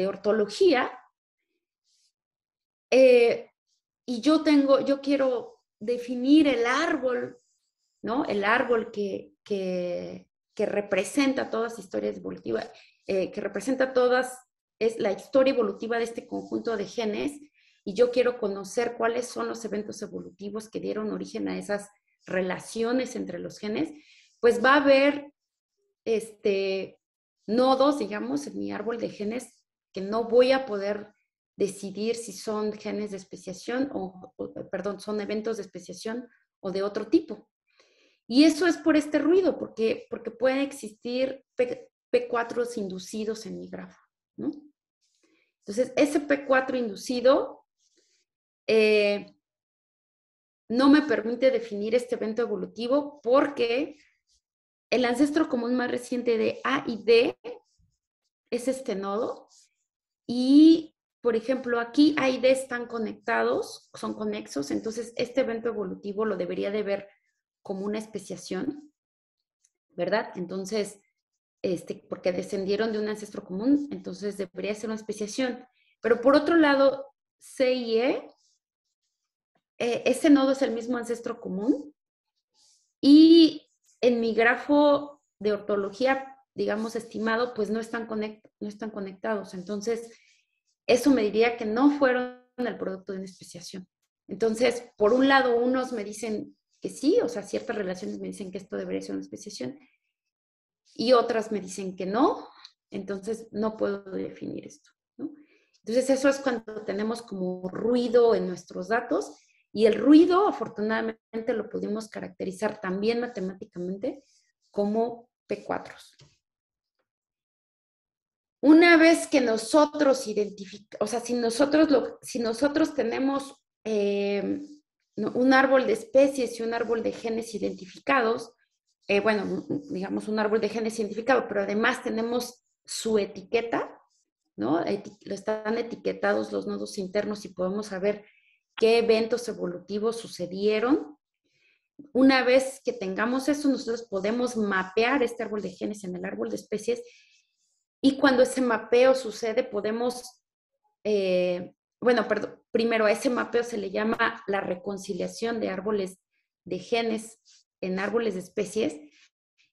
ortología, y yo quiero definir el árbol, ¿no? El árbol que representa todas las historias evolutivas, que representa es la historia evolutiva de este conjunto de genes, y yo quiero conocer cuáles son los eventos evolutivos que dieron origen a esas relaciones entre los genes, pues va a haber nodos, digamos, en mi árbol de genes que no voy a poder decidir si son genes de especiación perdón, son eventos de especiación o de otro tipo. Y eso es por este ruido, porque pueden existir P4 inducidos en mi grafo, ¿no? Entonces, ese P4 inducido no me permite definir este evento evolutivo porque el ancestro común más reciente de A y D es este nodo. Y, por ejemplo, aquí A y D están conectados, son conexos, entonces este evento evolutivo lo debería de ver como una especiación. ¿verdad? Entonces, porque descendieron de un ancestro común, entonces debería ser una especiación. Pero por otro lado, C y E, ese nodo es el mismo ancestro común y en mi grafo de ortología, digamos, estimado, pues no están conectados. Entonces, eso me diría que no fueron el producto de una especiación. Entonces, por un lado, unos me dicen que sí, o sea, ciertas relaciones me dicen que esto debería ser una especiación, y otras me dicen que no, entonces no puedo definir esto, ¿no? Entonces eso es cuando tenemos como ruido en nuestros datos, y el ruido afortunadamente lo pudimos caracterizar también matemáticamente como P4s. Una vez que nosotros identificamos, o sea, si nosotros tenemos un árbol de especies y un árbol de genes identificados, bueno, digamos un árbol de genes identificado, pero además tenemos su etiqueta, ¿no? Están etiquetados los nodos internos y podemos saber qué eventos evolutivos sucedieron. Una vez que tengamos eso, nosotros podemos mapear este árbol de genes en el árbol de especies, y cuando ese mapeo sucede podemos, bueno, perdón, primero a ese mapeo se le llama la reconciliación de árboles de genes en árboles de especies,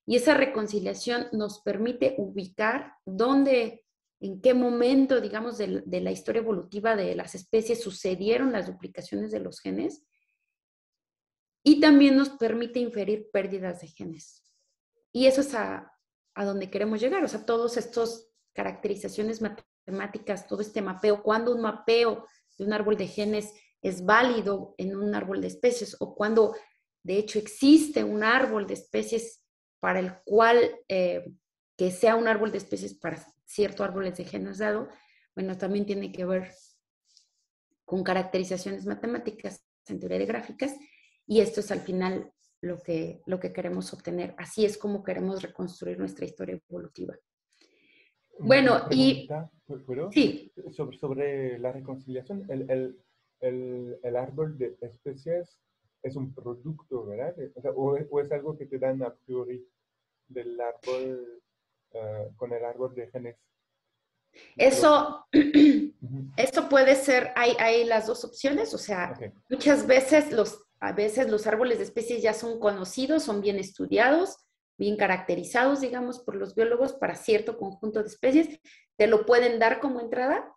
y esa reconciliación nos permite ubicar dónde, en qué momento, digamos, de la historia evolutiva de las especies sucedieron las duplicaciones de los genes, y también nos permite inferir pérdidas de genes. Y eso es a donde queremos llegar, o sea, todas estas caracterizaciones matemáticas, todo este mapeo, cuando un mapeo de un árbol de genes es válido en un árbol de especies, o cuando de hecho existe un árbol de especies para el cual que sea un árbol de especies para cierto árboles de genes dado, bueno, también tiene que ver con caracterizaciones matemáticas en teoría de gráficas, y esto es al final lo que queremos obtener. Así es como queremos reconstruir nuestra historia evolutiva. Bueno, pregunta, ¿puedo? Sí. Sobre la reconciliación, el árbol de especies es un producto, ¿verdad? O sea, o es algo que te dan a priori del árbol, con el árbol de genes. Eso puede ser, hay las dos opciones, o sea, Okay. muchas veces a veces los árboles de especies ya son conocidos, son bien estudiados, bien caracterizados, digamos, por los biólogos para cierto conjunto de especies, te lo pueden dar como entrada,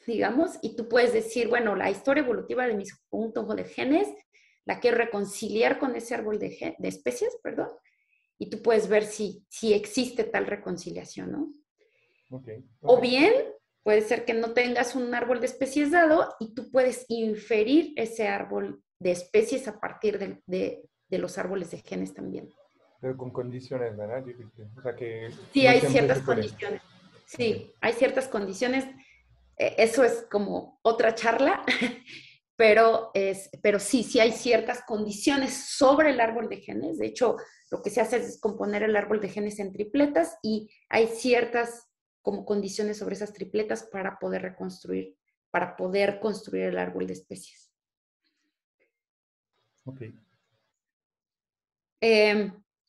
digamos, y tú puedes decir, bueno, la historia evolutiva de mi conjunto de genes la quiero reconciliar con ese árbol de especies, perdón, y tú puedes ver si existe tal reconciliación, ¿no? Okay. O bien, puede ser que no tengas un árbol de especies dado y tú puedes inferir ese árbol de especies a partir de los árboles de genes también. Pero con condiciones, ¿verdad? O sea que Sí, no hay siempre ciertas se puede. condiciones. Sí, hay ciertas condiciones. Eso es como otra charla, pero sí hay ciertas condiciones sobre el árbol de genes. De hecho, lo que se hace es descomponer el árbol de genes en tripletas, y hay ciertas como condiciones sobre esas tripletas para poder construir el árbol de especies. Ok.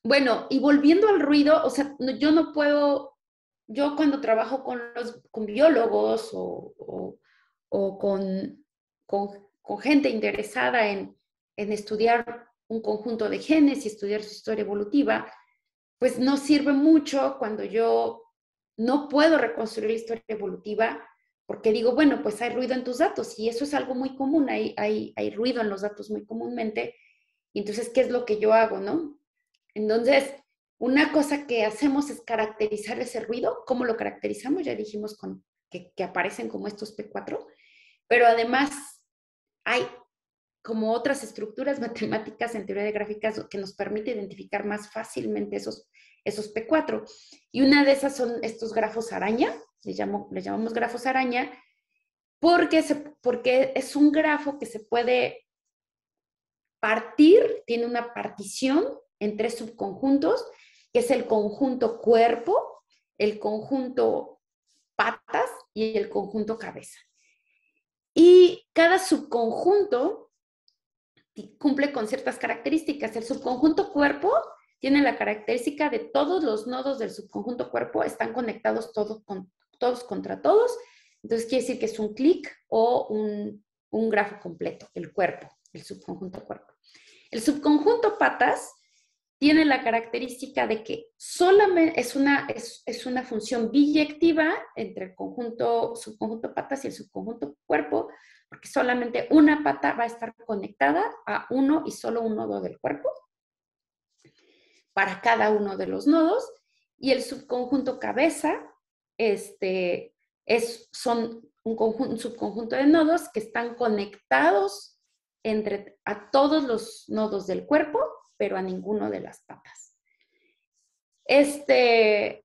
Bueno, y volviendo al ruido, o sea, yo no puedo, yo cuando trabajo con biólogos o con gente interesada en estudiar un conjunto de genes y estudiar su historia evolutiva, pues no sirve mucho cuando yo no puedo reconstruir la historia evolutiva, porque digo, bueno, pues hay ruido en tus datos, y eso es algo muy común, hay ruido en los datos muy comúnmente, y entonces, ¿qué es lo que yo hago, no? Entonces, una cosa que hacemos es caracterizar ese ruido. ¿Cómo lo caracterizamos? Ya dijimos que aparecen como estos P4, pero además hay como otras estructuras matemáticas en teoría de gráficas que nos permite identificar más fácilmente esos P4. Y una de esas son estos grafos araña, le llamamos grafos araña, porque es un grafo que se puede partir, tiene una partición en 3 subconjuntos, que es el conjunto cuerpo, el conjunto patas y el conjunto cabeza. Y cada subconjunto cumple con ciertas características. El subconjunto cuerpo tiene la característica de todos los nodos del subconjunto cuerpo están conectados todos contra todos. Entonces quiere decir que es un clic o un grafo completo, el cuerpo, el subconjunto cuerpo. El subconjunto patas tiene la característica de que solamente es una función biyectiva entre el subconjunto patas y el subconjunto cuerpo, porque solamente una pata va a estar conectada a uno y solo un nodo del cuerpo para cada uno de los nodos, y el subconjunto cabeza son un subconjunto de nodos que están conectados a todos los nodos del cuerpo, pero a ninguno de las patas. Este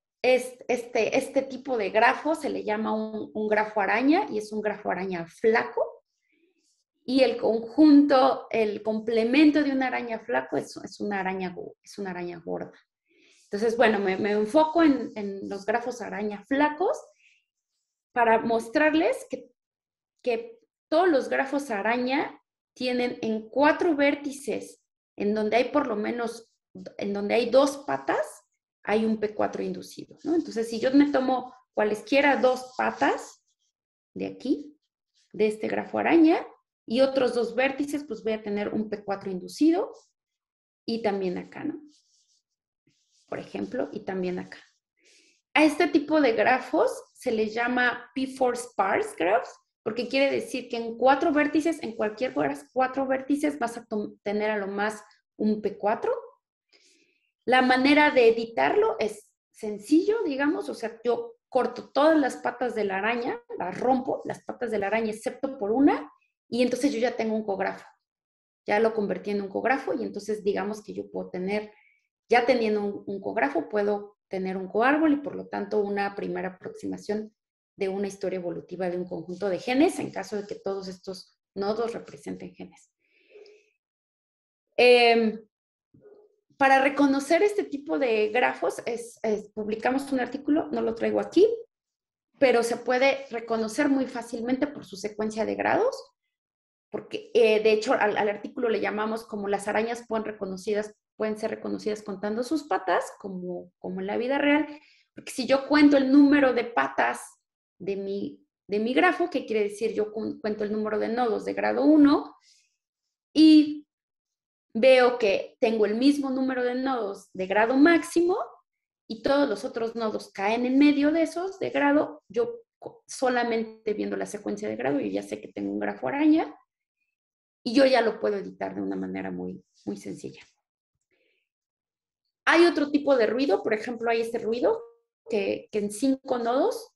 tipo de grafo se le llama un grafo araña, y es un grafo araña flaco. Y el complemento de una araña flaco es una araña gorda. Entonces, bueno, me enfoco en los grafos araña flacos para mostrarles que todos los grafos araña tienen en 4 vértices, en donde hay por lo menos, en donde hay 2 patas, hay un P4 inducido, ¿no? Entonces, si yo me tomo cualesquiera 2 patas de aquí, de este grafo araña, y otros 2 vértices, pues voy a tener un P4 inducido, y también acá, ¿no? Por ejemplo, y también acá. A este tipo de grafos se les llama P4 sparse graphs, porque quiere decir que en 4 vértices, en cualquier 4 vértices, vas a tener a lo más un P4. La manera de editarlo es sencillo, digamos, o sea, yo corto todas las patas de la araña, las rompo, las patas de la araña, excepto por una, y entonces yo ya tengo un cografo. Ya lo convertí en un cografo, y entonces digamos que yo puedo tener, ya teniendo un cografo, puedo tener un coárbol y por lo tanto una primera aproximación de una historia evolutiva de un conjunto de genes, en caso de que todos estos nodos representen genes. Para reconocer este tipo de grafos, publicamos un artículo, no lo traigo aquí, pero se puede reconocer muy fácilmente por su secuencia de grados, porque de hecho al artículo le llamamos como las arañas pueden ser reconocidas contando sus patas, como en la vida real, porque si yo cuento el número de patas de mi grafo, ¿qué quiere decir? Yo cuento el número de nodos de grado 1 y veo que tengo el mismo número de nodos de grado máximo y todos los otros nodos caen en medio de esos de grado. Yo solamente viendo la secuencia de grado, yo ya sé que tengo un grafo araña y yo ya lo puedo editar de una manera muy, muy sencilla. Hay otro tipo de ruido, por ejemplo, hay este ruido que en 5 nodos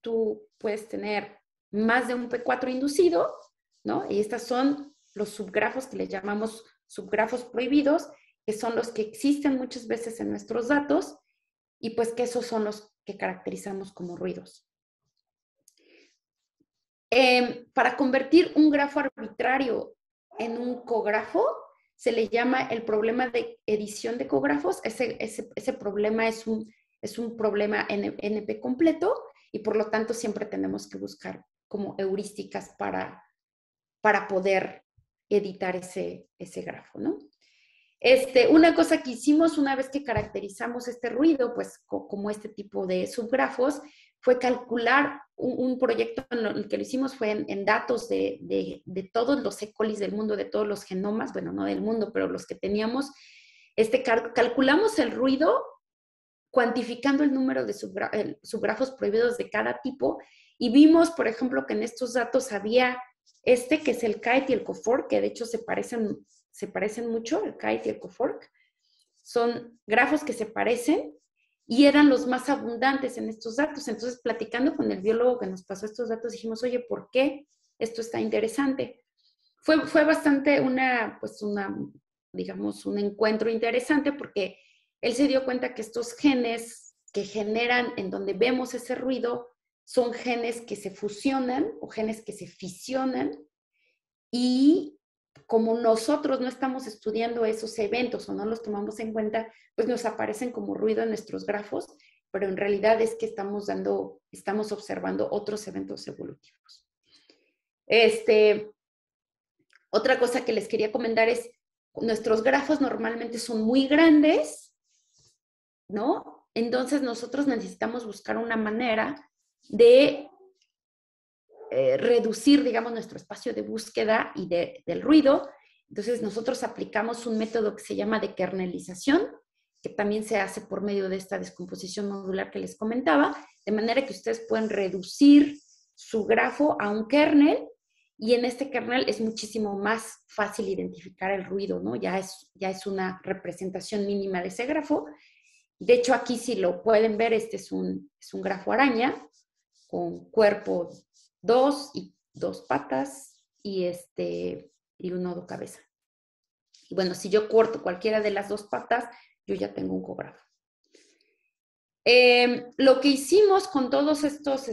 tú puedes tener más de un P4 inducido, ¿no? Y estos son los subgrafos que le llamamos subgrafos prohibidos, que son los que existen muchas veces en nuestros datos, y pues que esos son los que caracterizamos como ruidos. Para convertir un grafo arbitrario en un cografo, se le llama el problema de edición de cografos. Ese problema es un problema NP completo, y por lo tanto siempre tenemos que buscar como heurísticas para poder editar ese grafo, ¿no? Una cosa que hicimos una vez que caracterizamos este ruido, pues como este tipo de subgrafos, fue calcular un proyecto en el que lo hicimos fue en datos de todos los E. coli del mundo, de todos los genomas, bueno, no del mundo, pero los que teníamos. Calculamos el ruido cuantificando el número de subgrafos prohibidos de cada tipo, y vimos, por ejemplo, que en estos datos había que es el kite y el cofork, que de hecho se parecen mucho, el kite y el cofork. Son grafos que se parecen y eran los más abundantes en estos datos. Entonces, platicando con el biólogo que nos pasó estos datos, dijimos, oye, ¿por qué esto está interesante? Fue bastante digamos, un encuentro interesante, porque él se dio cuenta que estos genes que generan, en donde vemos ese ruido, son genes que se fusionan o genes que se fisionan, y como nosotros no estamos estudiando esos eventos o no los tomamos en cuenta, pues nos aparecen como ruido en nuestros grafos, pero en realidad es que estamos observando otros eventos evolutivos. Otra cosa que les quería comentar es, nuestros grafos normalmente son muy grandes, ¿no? Entonces nosotros necesitamos buscar una manera de reducir, digamos, nuestro espacio de búsqueda y del ruido. Entonces nosotros aplicamos un método que se llama de kernelización, que también se hace por medio de esta descomposición modular que les comentaba, de manera que ustedes pueden reducir su grafo a un kernel, y en este kernel es muchísimo más fácil identificar el ruido, ¿no? Ya es una representación mínima de ese grafo. De hecho, aquí si lo pueden ver, este es un grafo araña con cuerpo 2 y 2 patas y un nodo cabeza. Y bueno, si yo corto cualquiera de las 2 patas, yo ya tengo un cografo. Lo que hicimos con todos estos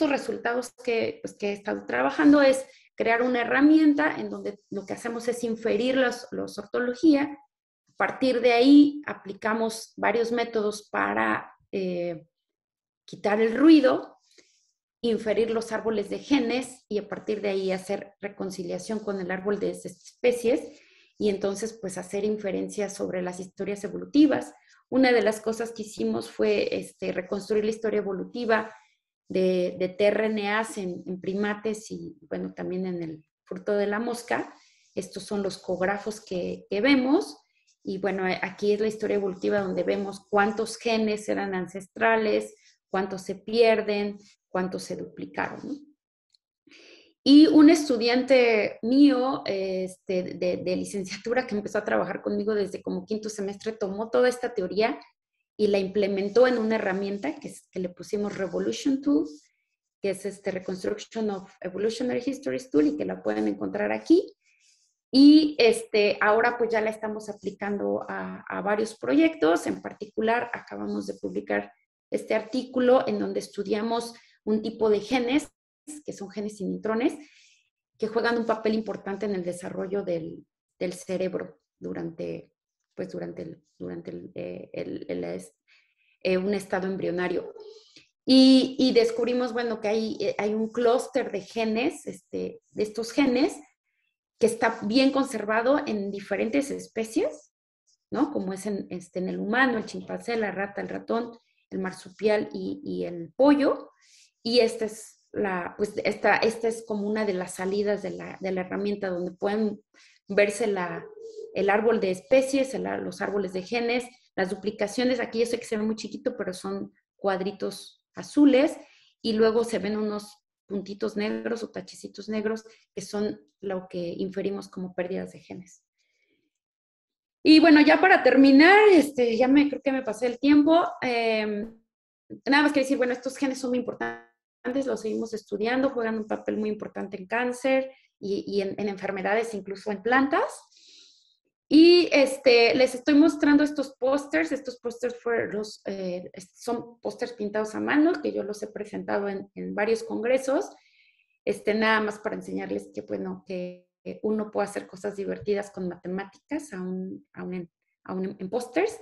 resultados que he estado trabajando es crear una herramienta en donde lo que hacemos es inferir los ortología. A partir de ahí aplicamos varios métodos para quitar el ruido, inferir los árboles de genes y a partir de ahí hacer reconciliación con el árbol de especies y entonces pues hacer inferencias sobre las historias evolutivas. Una de las cosas que hicimos fue reconstruir la historia evolutiva de tRNAs en primates y bueno, también en el fruto de la mosca. Estos son los cografos que vemos y bueno, aquí es la historia evolutiva donde vemos cuántos genes eran ancestrales, cuántos se pierden, cuántos se duplicaron, ¿no? Y un estudiante mío de licenciatura que empezó a trabajar conmigo desde como quinto semestre tomó toda esta teoría y la implementó en una herramienta que le pusimos Revolution Tool, que es Reconstruction of Evolutionary Histories Tool y que la pueden encontrar aquí. Y ahora pues ya la estamos aplicando a varios proyectos. En particular, acabamos de publicar este artículo en donde estudiamos un tipo de genes, que son genes sinintrones, que juegan un papel importante en el desarrollo del cerebro durante un estado embrionario. Y descubrimos, bueno, que hay un clúster de genes, de estos genes, que está bien conservado en diferentes especies, ¿no? Como es en el humano, el chimpancé, la rata, el ratón, el marsupial y el pollo. Y esta es como una de las salidas de la herramienta donde pueden verse el árbol de especies, los árboles de genes, las duplicaciones. Aquí yo sé que se ve muy chiquito, pero son cuadritos azules y luego se ven unos puntitos negros o tachecitos negros que son lo que inferimos como pérdidas de genes. Y bueno, ya para terminar, creo que me pasé el tiempo. Nada más que decir, bueno, estos genes son muy importantes, los seguimos estudiando, juegan un papel muy importante en cáncer y en enfermedades, incluso en plantas. Y les estoy mostrando estos pósters. Estos pósters son pósters pintados a mano, que yo los he presentado en varios congresos. Nada más para enseñarles que, bueno, que uno puede hacer cosas divertidas con matemáticas en pósters.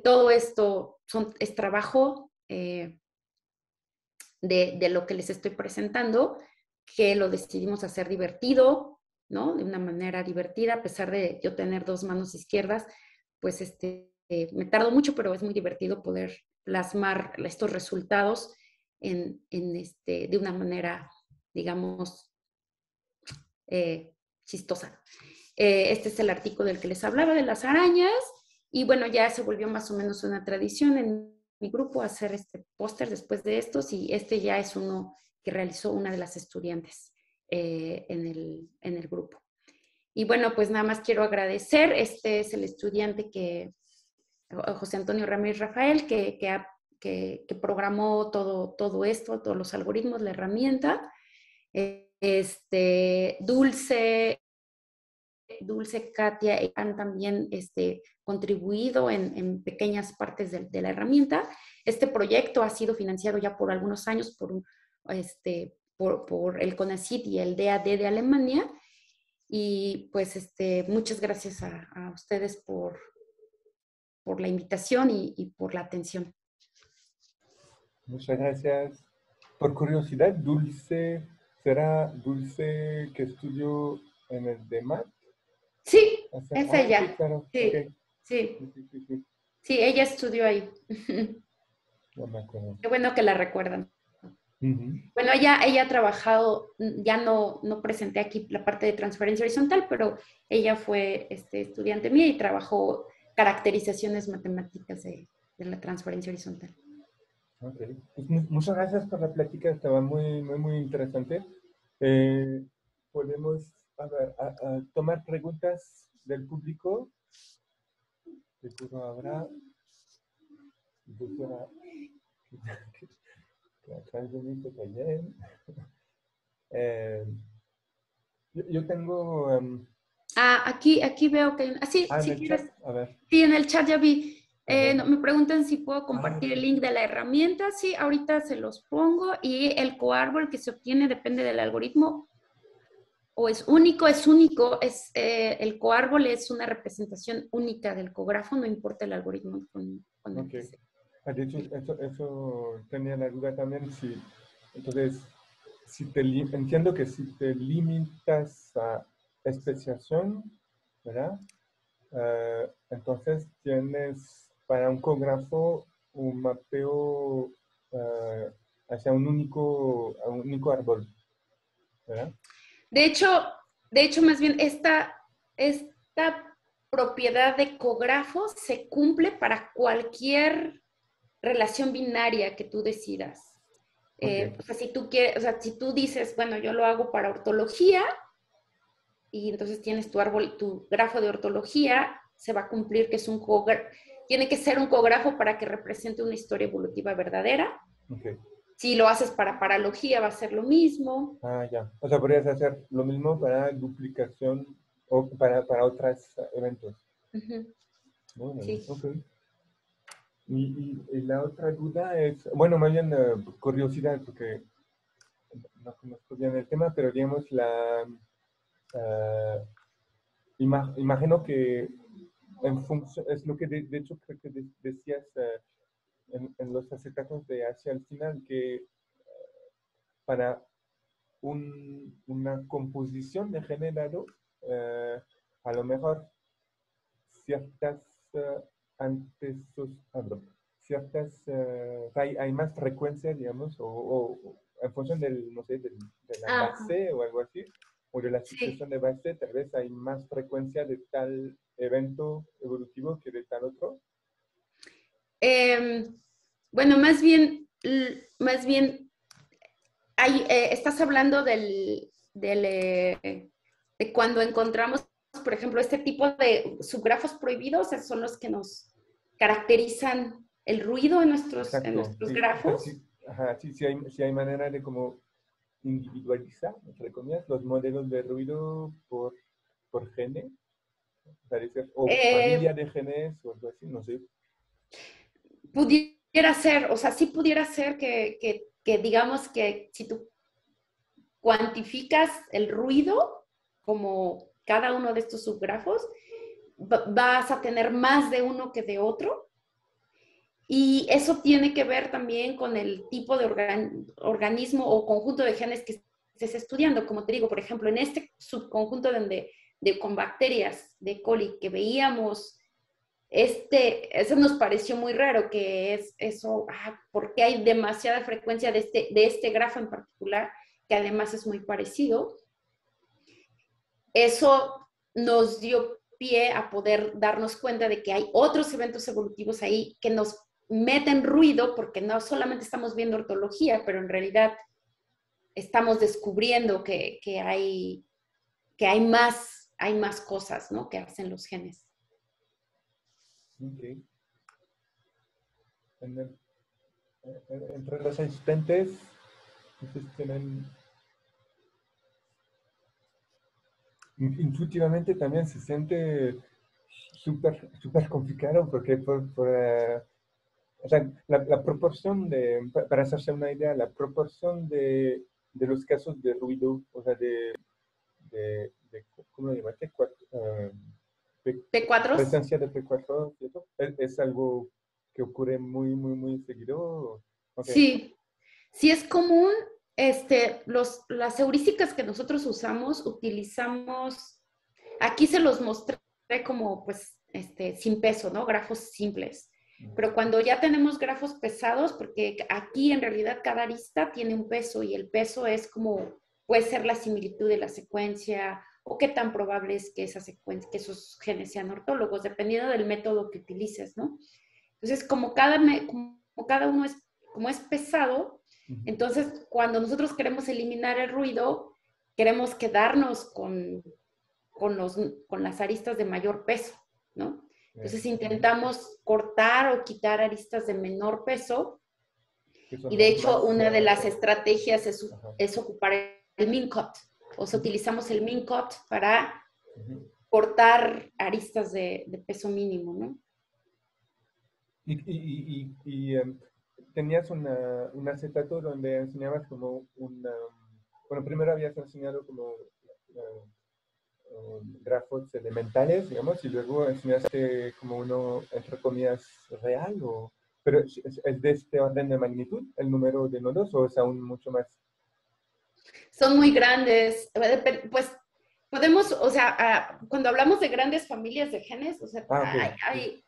Todo esto es trabajo de lo que les estoy presentando, que lo decidimos hacer divertido, ¿no? De una manera divertida, a pesar de yo tener 2 manos izquierdas, pues me tardo mucho, pero es muy divertido poder plasmar estos resultados de una manera, digamos, chistosa. Este es el artículo del que les hablaba de las arañas y bueno, ya se volvió más o menos una tradición en mi grupo hacer póster después de estos y ya es uno que realizó una de las estudiantes en el grupo. Y bueno, pues nada más quiero agradecer. Este es el estudiante José Antonio Ramírez Rafael, que programó todo esto, todos los algoritmos, la herramienta. Dulce, Katia han también contribuido en pequeñas partes de la herramienta. Este proyecto ha sido financiado ya por algunos años por el CONACYT y el DAD de Alemania. Y pues muchas gracias a ustedes por la invitación y por la atención. Muchas gracias. Por curiosidad, Dulce, ¿será Dulce que estudió en el DEMAT? Sí, Hace- es sí, ella. claro. Sí, Ok. sí, Sí, sí, sí, sí. sí, ella estudió ahí. No me acuerdo. Qué bueno que la recuerdan. Ujú. Bueno, ella ha trabajado, ya no presenté aquí la parte de transferencia horizontal, pero ella fue estudiante mía y trabajó caracterizaciones matemáticas de la transferencia horizontal. Ok. Pues muchas gracias por la plática, estaba muy, muy, muy interesante. Podemos, a ver, a tomar preguntas del público. Seguro habrá. Doctora, que atrás de mí está bien. Eh, yo tengo... Aquí veo que hay sí, en si el chat, quieres. a ver. Sí, en el chat ya vi. A ver. Me preguntan si puedo Ah, compartir el sí. link de la herramienta. Sí, ahorita se los pongo. Y el coárbol que se obtiene depende del algoritmo. O es único, el coárbol es una representación única del cografo, no importa el algoritmo con el Ok. que se. De hecho, eso tenía la duda también. Si, entonces, entiendo que si te limitas a especiación, ¿verdad? Entonces tienes para un cógrafo un mapeo hacia un único árbol, ¿verdad? De hecho, más bien, esta propiedad de cografo se cumple para cualquier relación binaria que tú decidas. Ok. O sea, si tú quieres, o sea, si tú dices, bueno, yo lo hago para ortología, y entonces tienes tu árbol, tu grafo de ortología, se va a cumplir que es tiene que ser un cografo para que represente una historia evolutiva verdadera. Ok. Si lo haces para paralogía, va a ser lo mismo. Ah, ya. O sea, podrías hacer lo mismo para duplicación o para otros eventos. Ujú, Bueno, sí. ok. Y la otra duda es, bueno, más bien curiosidad, porque no conozco bien el tema, pero digamos, eh, imagino que en función, es lo que de hecho creo que decías en los acetatos de hacia el final, que para una composición de generado, a lo mejor ciertas antes, ciertas, hay más frecuencia, digamos, o en función del, no sé, de la Ah, base o algo así, o de la sí. sucesión de base, tal vez hay más frecuencia de tal evento evolutivo que de tal otro. Eh, bueno, más bien estás hablando de cuando encontramos, por ejemplo, este tipo de subgrafos prohibidos, esos son los que nos caracterizan el ruido en Exacto, nuestros sí, o sea, grafos. sí, ajá, sí, sí hay manera de como individualizar, entre comillas, los modelos de ruido por gene, parece, o Eh, familia de genes o algo así, no sé. Pudiera ser, o sea, sí pudiera ser que digamos que si tú cuantificas el ruido como cada uno de estos subgrafos, vas a tener más de uno que de otro. Y eso tiene que ver también con el tipo de organismo o conjunto de genes que estés estudiando. Como te digo, por ejemplo, en este subconjunto con bacterias de coli que veíamos, eso nos pareció muy raro, que es eso, porque hay demasiada frecuencia de este grafo en particular, que además es muy parecido. Eso nos dio pie a poder darnos cuenta de que hay otros eventos evolutivos ahí que nos meten ruido, porque no solamente estamos viendo ortología, pero en realidad estamos descubriendo que hay más cosas, ¿no?, que hacen los genes. Okay. Entre los asistentes, entonces tienen, intuitivamente también se siente súper, súper complicado porque o sea, la proporción para hacerse una idea, la proporción de los casos de ruido, o sea, ¿cómo lo llamaste? P4. Presencia de P4, ¿cierto? ¿Es algo que ocurre muy, muy, muy seguido? Ok. Sí, sí es común. Las heurísticas que nosotros utilizamos, aquí se los mostré como, pues, sin peso, ¿no? Grafos simples. Pero cuando ya tenemos grafos pesados, porque aquí en realidad cada arista tiene un peso y el peso es como, puede ser la similitud de la secuencia o qué tan probable es que esa secuencia, que esos genes sean ortólogos, dependiendo del método que utilices, ¿no? Entonces, como cada uno es, como es pesado, entonces cuando nosotros queremos eliminar el ruido, queremos quedarnos con las aristas de mayor peso, ¿no? Entonces intentamos cortar o quitar aristas de menor peso y de hecho una de las estrategias es ocupar el min cut. O sea, utilizamos el min cut para cortar aristas de peso mínimo, ¿no? Tenías un acetato donde enseñabas como bueno, primero habías enseñado como grafos elementales, digamos, y luego enseñaste como uno, entre comillas, real, pero ¿es de este orden de magnitud el número de nodos o es aún mucho más? Son muy grandes, pues podemos, o sea, cuando hablamos de grandes familias de genes, o sea, Okay.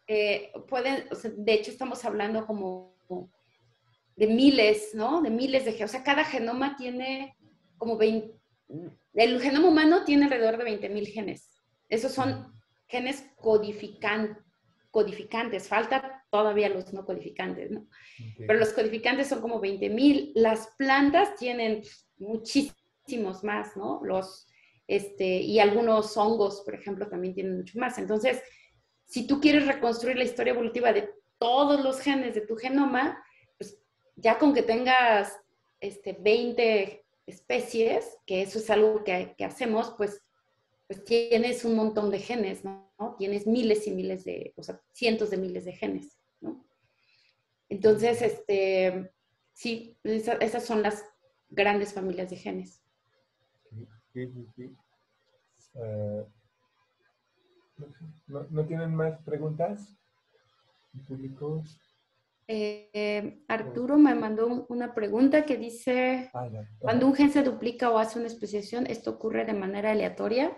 pueden, o sea, de hecho estamos hablando como de miles, ¿no? De miles de genes, o sea, cada genoma tiene como 20, el genoma humano tiene alrededor de 20,000 genes. Esos son genes codificantes, falta todavía los no codificantes, ¿no? Okay. Pero los codificantes son como 20,000. Las plantas tienen muchísimos más, ¿no? Y algunos hongos, por ejemplo, también tienen mucho más. Entonces, si tú quieres reconstruir la historia evolutiva de todos los genes de tu genoma, pues ya con que tengas 20 especies, que eso es algo que hacemos, pues tienes un montón de genes, ¿no? Tienes miles y miles o sea, cientos de miles de genes, ¿no? Entonces, sí, esas son las grandes familias de genes. Sí. ¿No tienen más preguntas? ¿El público? Arturo me mandó una pregunta que dice, cuando un gen se duplica o hace una especiación, ¿esto ocurre de manera aleatoria?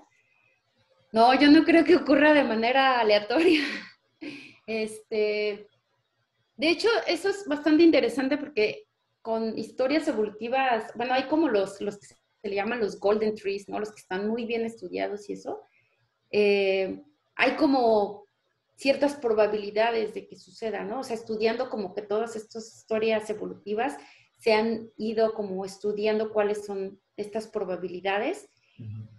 No, yo no creo que ocurra de manera aleatoria. De hecho, eso es bastante interesante porque con historias evolutivas, bueno, hay como los que se le llaman los golden trees, ¿no? Los que están muy bien estudiados y eso. Hay como ciertas probabilidades de que suceda, ¿no? O sea, estudiando como que todas estas historias evolutivas se han ido como estudiando cuáles son estas probabilidades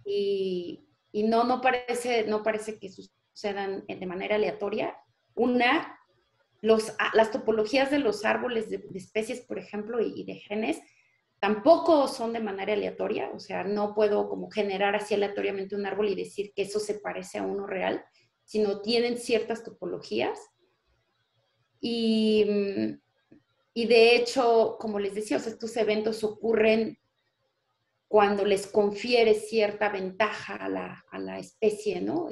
y no parece que sucedan de manera aleatoria. Las topologías de los árboles de especies, por ejemplo, y de genes, tampoco son de manera aleatoria, o sea, no puedo como generar así aleatoriamente un árbol y decir que eso se parece a uno real, sino tienen ciertas topologías. Y, y de hecho, como les decía, o sea, estos eventos ocurren cuando les confiere cierta ventaja a la especie, ¿no?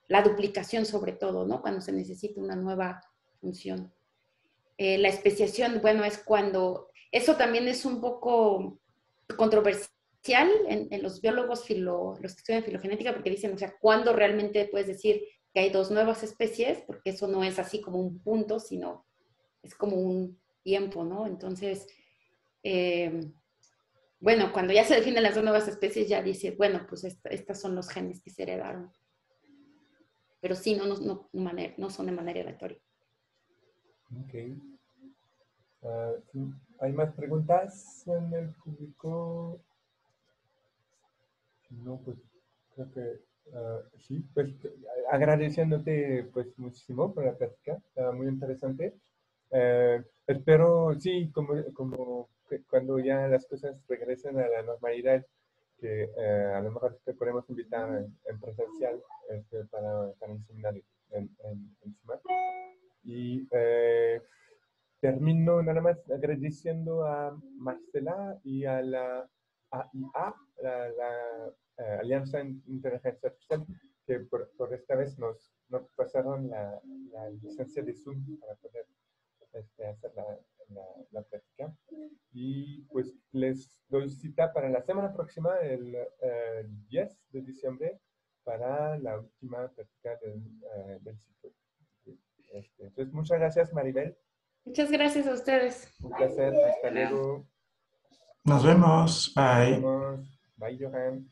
La duplicación sobre todo, ¿no? Cuando se necesita una nueva función. La especiación, bueno, es cuando, eso también es un poco controversial en los biólogos, los que estudian filogenética, porque dicen, o sea, ¿cuándo realmente puedes decir que hay dos nuevas especies? Porque eso no es así como un punto, sino es como un tiempo, ¿no? Entonces, bueno, cuando ya se definen las dos nuevas especies, ya dice, bueno, pues estas son los genes que se heredaron. Pero sí, no son de manera aleatoria. Ok. ¿Hay más preguntas en el público? No, pues creo que sí. Pues agradeciéndote pues muchísimo por la plática, muy interesante. Espero, sí, como que cuando ya las cosas regresen a la normalidad, que a lo mejor te podemos invitar en presencial para un seminario en CIMAC. Y termino nada más agradeciendo a Marcela y a la AIA, la Alianza en Inteligencia Artificial, que por esta vez nos pasaron la licencia de Zoom para poder hacer la práctica. Y pues les doy cita para la semana próxima, el 10 de diciembre, para la última práctica del ciclo. Entonces, muchas gracias, Maribel. Muchas gracias a ustedes. Un placer. Hasta luego. Nos vemos. Nos Bye. vemos. Bye, Johan.